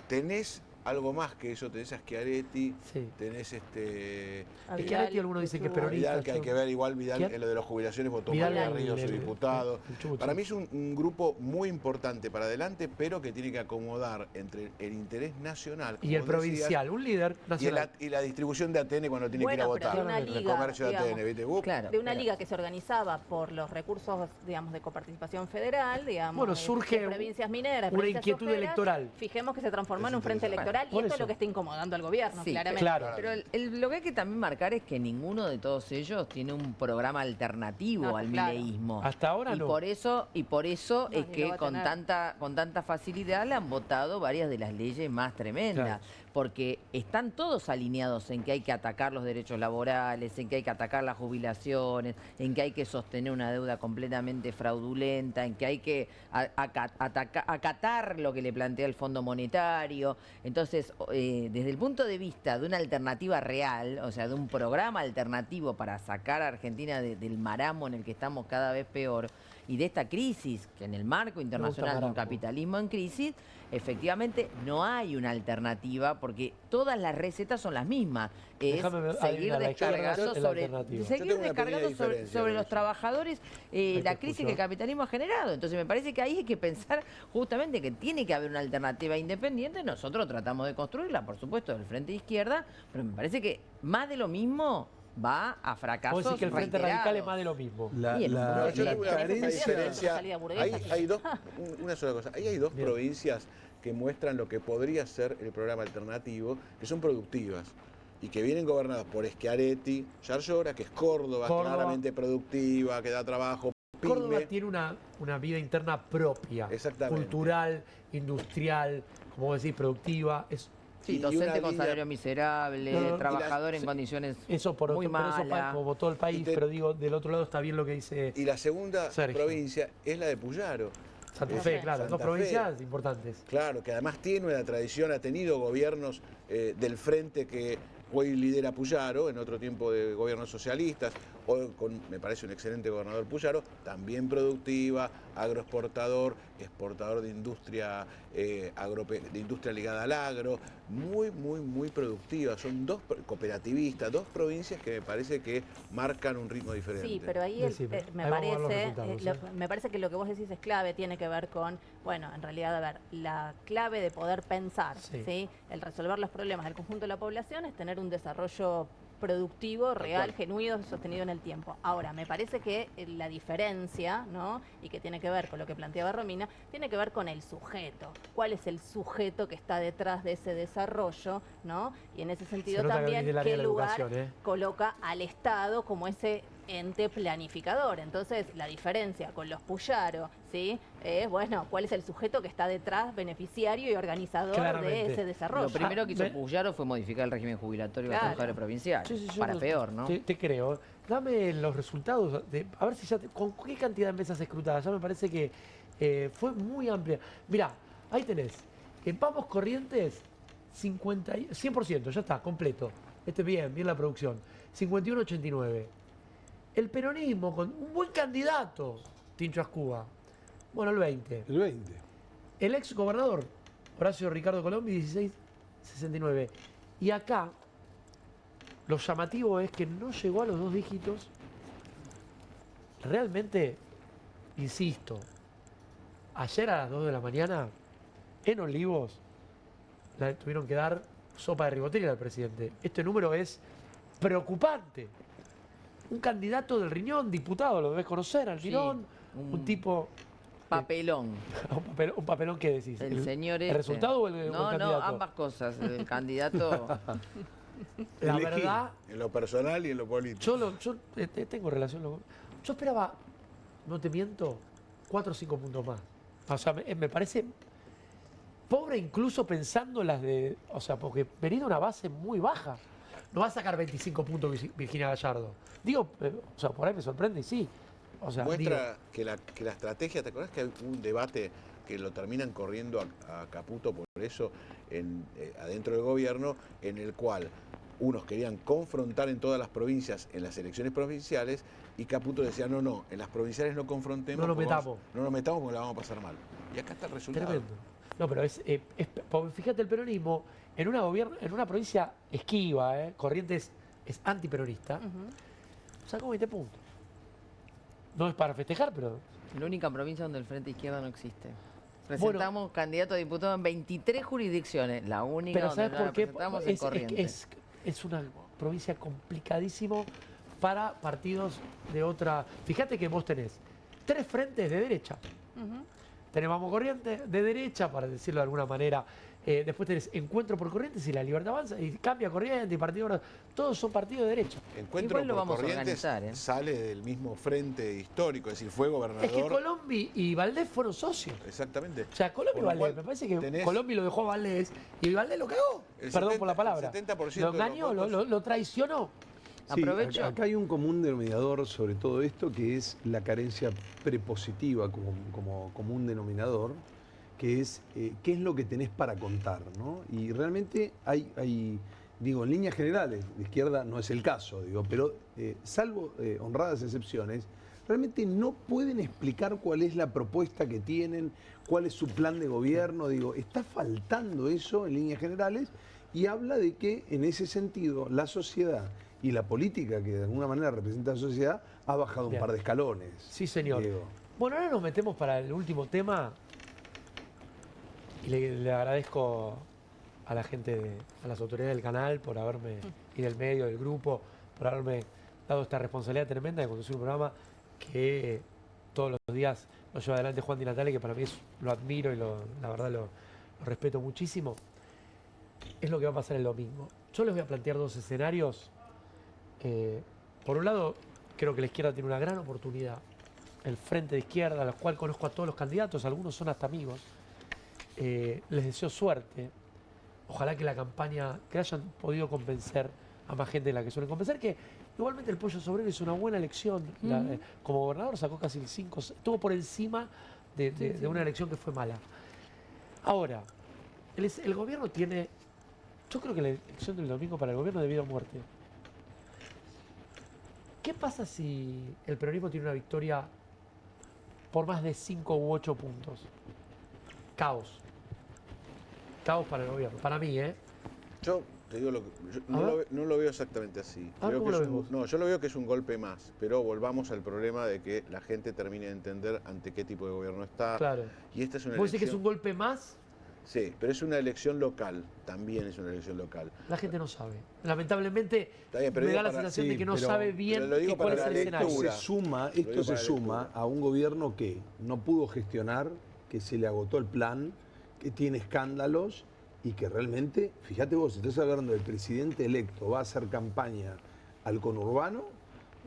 Speaker 3: Tenés algo más que eso, tenés a Schiaretti, tenés
Speaker 1: Schiaretti, algunos dicen que es peronista.
Speaker 3: Vidal, que hay que ver igual, Vidal en lo de las jubilaciones, votó Vidal Carrillo, su diputado. Para mí es un grupo muy importante para adelante, pero que tiene que acomodar entre el interés nacional
Speaker 1: y el provincial, un líder nacional.
Speaker 3: Y la distribución de ATN cuando tiene que ir a votar.
Speaker 2: De una liga,
Speaker 3: el comercio de ATN, ¿viste?
Speaker 2: De una liga que se organizaba por los recursos, digamos, de coparticipación federal, digamos,
Speaker 1: bueno, surge
Speaker 2: provincias mineras,
Speaker 1: una inquietud electoral.
Speaker 2: Fijemos que se transformó en un frente electoral. Y esto es lo que está incomodando al gobierno, claramente.
Speaker 1: Claro.
Speaker 4: Pero lo que hay que también marcar es que ninguno de todos ellos tiene un programa alternativo al mileísmo.
Speaker 1: Hasta ahora
Speaker 4: no. Por eso es que con tanta facilidad le han votado varias de las leyes más tremendas. Claro. Porque están todos alineados en que hay que atacar los derechos laborales, en que hay que atacar las jubilaciones, en que hay que sostener una deuda completamente fraudulenta, en que hay que acatar lo que le plantea el Fondo Monetario. Entonces, desde el punto de vista de una alternativa real, o sea, de un programa alternativo para sacar a Argentina del marasmo en el que estamos cada vez peor, y de esta crisis, que en el marco internacional de un capitalismo en crisis, efectivamente no hay una alternativa porque todas las recetas son las mismas. Es seguir descargando sobre los trabajadores la crisis que el capitalismo ha generado. Entonces me parece que ahí hay que pensar justamente que tiene que haber una alternativa independiente. Nosotros tratamos de construirla, por supuesto, del Frente de Izquierda, pero me parece que más de lo mismo va a fracasos.
Speaker 1: Vos decís que el Frente Radical es más de lo mismo.
Speaker 3: Yo tengo una diferencia. Hay una sola cosa. Ahí hay dos provincias que muestran lo que podría ser el programa alternativo, que son productivas y que vienen gobernadas por Schiaretti, Yarlora, que es Córdoba, claramente productiva, que da trabajo.
Speaker 1: Córdoba tiene una vida interna propia, cultural, industrial, como vos decís, productiva. Es
Speaker 4: Sí,
Speaker 3: y una
Speaker 4: docente con
Speaker 3: línea-
Speaker 4: salario miserable,
Speaker 1: No, no,
Speaker 4: trabajador en
Speaker 1: sí,
Speaker 4: condiciones
Speaker 1: Eso por
Speaker 4: muy
Speaker 1: otro, por eso
Speaker 4: malas.
Speaker 1: como todo el país, pero digo, del otro lado está bien lo que dice
Speaker 3: Y la segunda
Speaker 1: Sergio.
Speaker 3: provincia es la de Puyaro.
Speaker 1: Santa Fe, claro,
Speaker 3: Santa
Speaker 1: dos
Speaker 3: Fe.
Speaker 1: provincias importantes.
Speaker 3: Claro, que además tiene una tradición, ha tenido gobiernos del frente que hoy lidera Puyaro, en otro tiempo de gobiernos socialistas, hoy me parece un excelente gobernador Puyaro, también productiva, agroexportador, exportador de industria, de industria ligada al agro, muy productiva. Son dos cooperativistas, dos provincias que me parece que marcan un ritmo diferente.
Speaker 2: Sí, pero ahí me parece que lo que vos decís es clave, tiene que ver con, bueno, en realidad, a ver, la clave de poder pensar, ¿sí? El resolver los problemas del conjunto de la población es tener un desarrollo productivo, real, genuino, sostenido en el tiempo. Ahora, me parece que la diferencia, ¿no? Y que tiene que ver con lo que planteaba Romina, tiene que ver con el sujeto. ¿Cuál es el sujeto que está detrás de ese desarrollo, ¿no? Y en ese sentido también, ¿qué lugar coloca al Estado como ese ente planificador? Entonces, la diferencia con los Puyaro, ¿sí? Bueno, ¿cuál es el sujeto que está detrás, beneficiario y organizador de ese desarrollo?
Speaker 4: Lo primero que hizo Puyaro fue modificar el régimen jubilatorio de los trabajadores provinciales. Para peor, ¿no?
Speaker 1: Te creo. Dame los resultados, a ver si ya con qué cantidad de mesas escrutadas. Ya me parece que fue muy amplia. Mirá, ahí tenés. En Vamos Corrientes, 100%, ya está, completo. Bien la producción. 51-89. El peronismo, con un buen candidato, Tincho Ascuba. Bueno, el 20.
Speaker 5: El 20.
Speaker 1: El ex gobernador, Horacio Ricardo Colombi, 16-69. Y acá, lo llamativo es que no llegó a los 2 dígitos. Realmente, insisto, ayer a las 2 de la mañana, en Olivos, le tuvieron que dar sopa de ribotril al presidente. Este número es preocupante. Un candidato del Riñón, diputado, lo debes conocer, Almirón, un tipo...
Speaker 4: Papelón.
Speaker 1: ¿Un papelón qué decís?
Speaker 4: El señor
Speaker 1: ¿El resultado o el candidato?
Speaker 4: No, ambas cosas. El candidato...
Speaker 1: La verdad...
Speaker 3: En lo personal y en lo político.
Speaker 1: Yo tengo relación... Yo esperaba, no te miento, 4 o 5 puntos más. O sea, me parece pobre incluso pensando las de... O sea, porque venía de una base muy baja. No va a sacar 25 puntos Virginia Gallardo. Digo, o sea, por ahí me sorprende y sí. O sea,
Speaker 3: muestra que la estrategia, ¿te acordás que hay un debate que lo terminan corriendo a Caputo por eso adentro del gobierno, en el cual unos querían confrontar en todas las provincias, en las elecciones provinciales, y Caputo decía, no, en las provinciales no confrontemos.
Speaker 1: No nos metamos.
Speaker 3: No nos metamos porque la vamos a pasar mal. Y acá está el resultado.
Speaker 1: Tremendo. No, pero fíjate, el peronismo, en una provincia esquiva, Corrientes es antiperonista, sacó 20 puntos. No es para festejar, pero...
Speaker 4: La única provincia donde el Frente Izquierda no existe. Presentamos candidato a diputado en 23 jurisdicciones. La única
Speaker 1: pero
Speaker 4: donde
Speaker 1: ¿sabes por qué?
Speaker 4: presentamos en Corrientes.
Speaker 1: Es una provincia complicadísimo para partidos de otra... Fíjate que vos tenés 3 frentes de derecha. Tenés Vamos Corrientes de derecha, para decirlo de alguna manera. Después tenés Encuentro por Corrientes y La Libertad Avanza, y Cambia Corrientes y Partido Verde. Todos son partidos de derecha.
Speaker 3: Encuentro por Corrientes sale del mismo frente histórico, es decir, fue gobernador.
Speaker 1: Es que Colombi y Valdés fueron socios.
Speaker 3: Exactamente.
Speaker 1: O sea, Colombi y Valdés, me parece que Colombi lo dejó a Valdés y Valdés lo cagó. Perdón por la palabra.
Speaker 3: El 70%
Speaker 1: lo engañó, lo traicionó.
Speaker 5: Sí, acá hay un común denominador sobre todo esto, que es la carencia prepositiva como común denominador, que es qué es lo que tenés para contar, ¿no? Y realmente hay digo, en líneas generales, de izquierda no es el caso, digo, pero salvo honradas excepciones, realmente no pueden explicar cuál es la propuesta que tienen, cuál es su plan de gobierno, digo, está faltando eso en líneas generales y habla de que en ese sentido la sociedad y la política que de alguna manera representa a la sociedad ha bajado un par de escalones.
Speaker 1: Sí, señor.
Speaker 5: Diego.
Speaker 1: Bueno, ahora nos metemos para el último tema y le agradezco a la gente, a las autoridades del canal por haberme, y del medio, del grupo, por haberme dado esta responsabilidad tremenda de conducir un programa que todos los días lo lleva adelante Juan Di Natale, que para mí lo admiro y la verdad lo respeto muchísimo. Es lo que va a pasar el domingo. Yo les voy a plantear 2 escenarios. Por un lado, creo que la izquierda tiene una gran oportunidad. El Frente de Izquierda, a los cual conozco a todos los candidatos, algunos son hasta amigos. Les deseo suerte. ojalá que la campaña, que hayan podido convencer a más gente de la que suelen convencer, que igualmente el Pollo Sobrero hizo una buena elección. Como gobernador sacó casi el 5, estuvo por encima de una elección que fue mala. Ahora, el gobierno tiene, yo creo que la elección del domingo para el gobierno es de vida o muerte. ¿Qué pasa si el peronismo tiene una victoria por más de 5 u 8 puntos? Caos. Caos para el gobierno. Para mí, ¿eh?
Speaker 3: Yo te digo no lo veo exactamente así. Yo lo veo que es un golpe más, pero volvamos al problema de que la gente termine de entender ante qué tipo de gobierno está.
Speaker 1: Claro.
Speaker 3: Y esta es una
Speaker 1: ¿Vos decís que es un golpe más?
Speaker 3: Sí, pero es una elección local, también es una elección local.
Speaker 1: La gente no sabe. Lamentablemente
Speaker 3: Bien,
Speaker 1: me da la sensación de que no sabe bien cuál es el escenario.
Speaker 5: Esto se suma a un gobierno que no pudo gestionar, que se le agotó el plan, que tiene escándalos y que realmente, fíjate vos, estás hablando del presidente electo, va a hacer campaña al conurbano,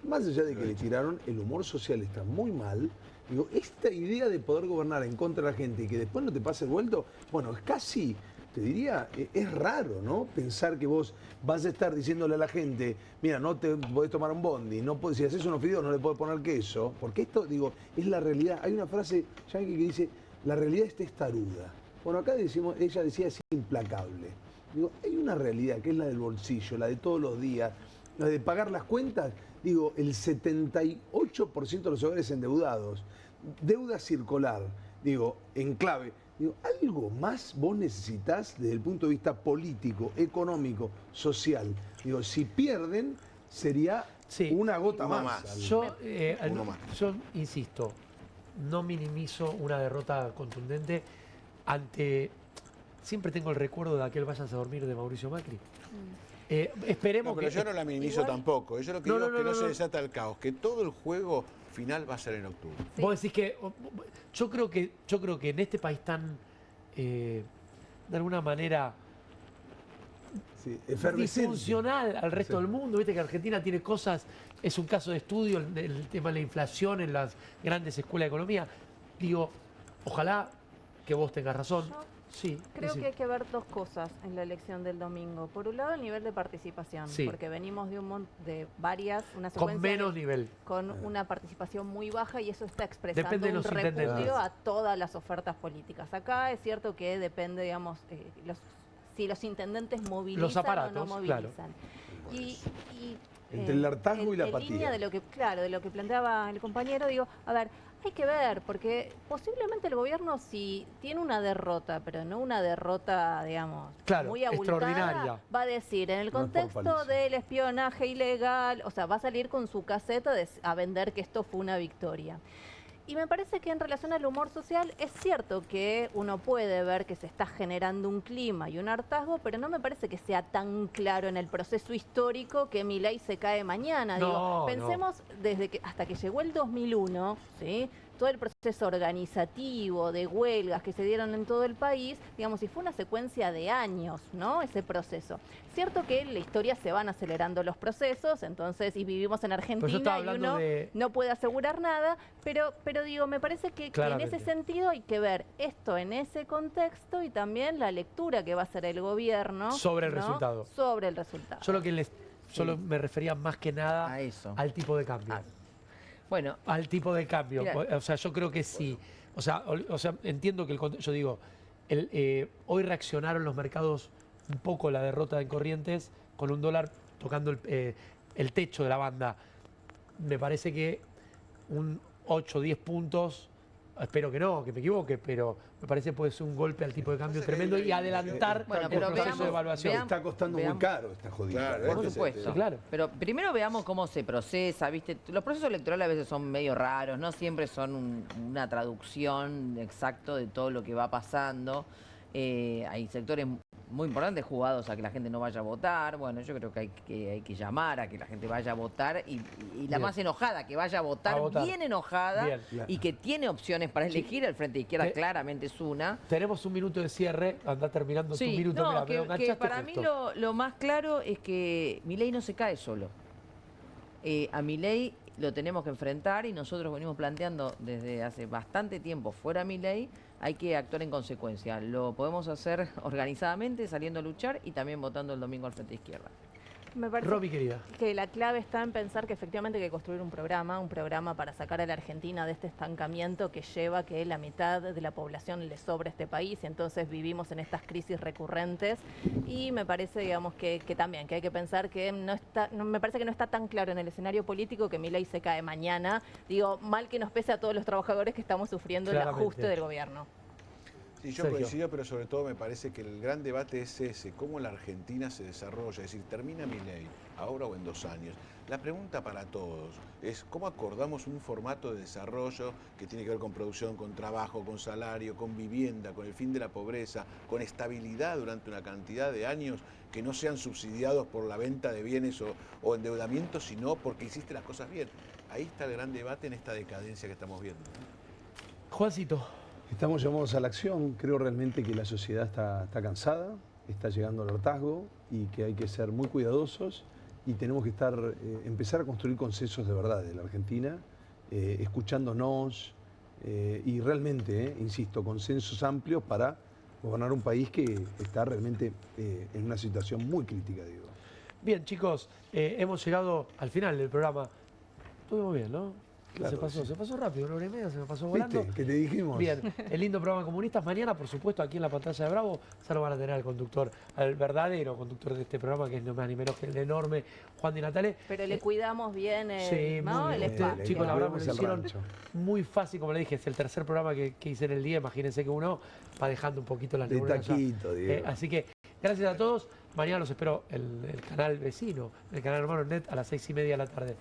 Speaker 5: más allá de que le tiraron, el humor social está muy mal. Digo, esta idea de poder gobernar en contra de la gente y que después no te pase el vuelto, bueno, es casi, te diría, es raro, ¿no? Pensar que vos vas a estar diciéndole a la gente, mira, no te podés tomar un bondi, no podés, si haces unos fideos no le podés poner queso, porque esto, digo, es la realidad. Hay una frase yankee que dice, la realidad es testaruda. Bueno, acá decimos, ella decía, es implacable. Digo, hay una realidad que es la del bolsillo, la de todos los días, la de pagar las cuentas. Digo, el 78% de los hogares endeudados, deuda circular, digo, en clave. Digo, ¿algo más vos necesitas desde el punto de vista político, económico, social? Digo, si pierden, sería una gota más.
Speaker 1: Yo insisto, no minimizo una derrota contundente ante... Siempre tengo el recuerdo de aquel váyanse a dormir de Mauricio Macri. Esperemos
Speaker 3: pero
Speaker 1: que...
Speaker 3: yo no la minimizo tampoco. Yo lo que digo es que no se desata el caos, que todo el juego final va a ser en octubre.
Speaker 1: Vos decís que... Yo creo que en este país tan... de alguna manera... disfuncional al resto del mundo. Viste que Argentina tiene cosas... Es un caso de estudio el tema de la inflación en las grandes escuelas de economía. Digo, ojalá que vos tengas razón. Sí,
Speaker 2: creo que hay que ver dos cosas en la elección del domingo. Por un lado, el nivel de participación, porque venimos de una secuencia
Speaker 1: con menos nivel,
Speaker 2: con una participación muy baja, y eso está expresando un repudio a todas las ofertas políticas. Acá es cierto que depende, digamos, si los intendentes movilizan
Speaker 1: los aparatos,
Speaker 2: o no movilizan.
Speaker 1: Claro.
Speaker 5: Entre el hartazgo y la apatía.
Speaker 2: En línea de lo que planteaba el compañero, digo, a ver, hay que ver, porque posiblemente el gobierno, si tiene una derrota, pero no una derrota, digamos, muy abultada, va a decir, en el contexto del espionaje ilegal, o sea, va a salir con su caseta a vender que esto fue una victoria. Y me parece que en relación al humor social es cierto que uno puede ver que se está generando un clima y un hartazgo, pero no me parece que sea tan claro en el proceso histórico que Milei se cae mañana. Pensemos desde que hasta que llegó el 2001, ¿sí? Todo el proceso organizativo de huelgas que se dieron en todo el país, digamos, y fue una secuencia de años, ¿no? Ese proceso. Cierto que en la historia se van acelerando los procesos, entonces, y vivimos en Argentina y uno no puede asegurar nada, pero digo, me parece que en ese sentido hay que ver esto en ese contexto y también la lectura que va a hacer el gobierno
Speaker 1: sobre el resultado.
Speaker 2: Sobre el resultado.
Speaker 1: Solo me refería más que nada a eso, al tipo de cambio.
Speaker 4: Bueno,
Speaker 1: al tipo de cambio. O sea, yo creo que sí. O sea, entiendo que yo digo, hoy reaccionaron los mercados un poco la derrota de Corrientes con un dólar tocando el techo de la banda. Me parece que un 8 o 10 puntos, espero que no, que me equivoque, pero me parece que puede ser un golpe al tipo de cambio tremendo y adelantar el proceso de evaluación.
Speaker 5: Está costando muy caro esta jodida.
Speaker 4: Claro, por supuesto. Claro. Pero primero veamos cómo se procesa, ¿viste? Los procesos electorales a veces son medio raros, no siempre son una traducción exacta de todo lo que va pasando. Hay sectores muy importantes jugados a que la gente no vaya a votar. Bueno, yo creo que hay que llamar a que la gente vaya a votar y la más enojada, que vaya a votar, bien enojada y que tiene opciones para elegir. El Frente de Izquierda claramente es una.
Speaker 1: Tenemos un minuto de cierre, anda terminando tu minuto.
Speaker 4: No, que para mí lo más claro es que Milei no se cae solo. A Milei lo tenemos que enfrentar y nosotros venimos planteando desde hace bastante tiempo, fuera Milei, hay que actuar en consecuencia. Lo podemos hacer organizadamente, saliendo a luchar y también votando el domingo al Frente Izquierda.
Speaker 2: Me parece
Speaker 1: Romy, querida.
Speaker 2: que la clave está en pensar que efectivamente hay que construir un programa para sacar a la Argentina de este estancamiento que lleva a que la mitad de la población le sobre este país y entonces vivimos en estas crisis recurrentes. Y me parece, digamos, que también que hay que pensar que me parece que no está tan claro en el escenario político que Milei se cae mañana. Digo, mal que nos pese a todos los trabajadores que estamos sufriendo el ajuste del gobierno.
Speaker 3: Sí, yo coincido, pero sobre todo me parece que el gran debate es ese, cómo la Argentina se desarrolla, es decir, termina Milei, ahora o en 2 años. La pregunta para todos es cómo acordamos un formato de desarrollo que tiene que ver con producción, con trabajo, con salario, con vivienda, con el fin de la pobreza, con estabilidad durante una cantidad de años que no sean subsidiados por la venta de bienes o endeudamiento, sino porque hiciste las cosas bien. Ahí está el gran debate en esta decadencia que estamos viendo.
Speaker 1: Juancito.
Speaker 5: Estamos llamados a la acción. Creo realmente que la sociedad está cansada, está llegando al hartazgo y que hay que ser muy cuidadosos y tenemos que empezar a construir consensos de verdad de la Argentina, escuchándonos y realmente, insisto, consensos amplios para gobernar un país que está realmente en una situación muy crítica, digo.
Speaker 1: Bien, chicos, hemos llegado al final del programa. Estuvimos bien, ¿no?
Speaker 5: Claro,
Speaker 1: se pasó rápido, 1 hora y media, se me pasó volando.
Speaker 5: ¿Viste? ¿Qué te dijimos?
Speaker 1: Bien, el lindo programa de Comunistas. Mañana, por supuesto, aquí en la pantalla de Bravo, ya lo van a tener al conductor, al verdadero conductor de este programa, que es no más ni menos que el enorme Juan Di Natale.
Speaker 2: Pero le cuidamos bien
Speaker 1: ¿no?
Speaker 2: el espacio.
Speaker 1: Chicos, la verdad me lo hicieron muy fácil, como le dije, es el tercer programa que hice en el día. Imagínense que uno va dejando un poquito las neuronas. Así que, gracias a todos. Mañana los espero en el canal vecino, el canal Hermano Net, a las 6:30 de la tarde.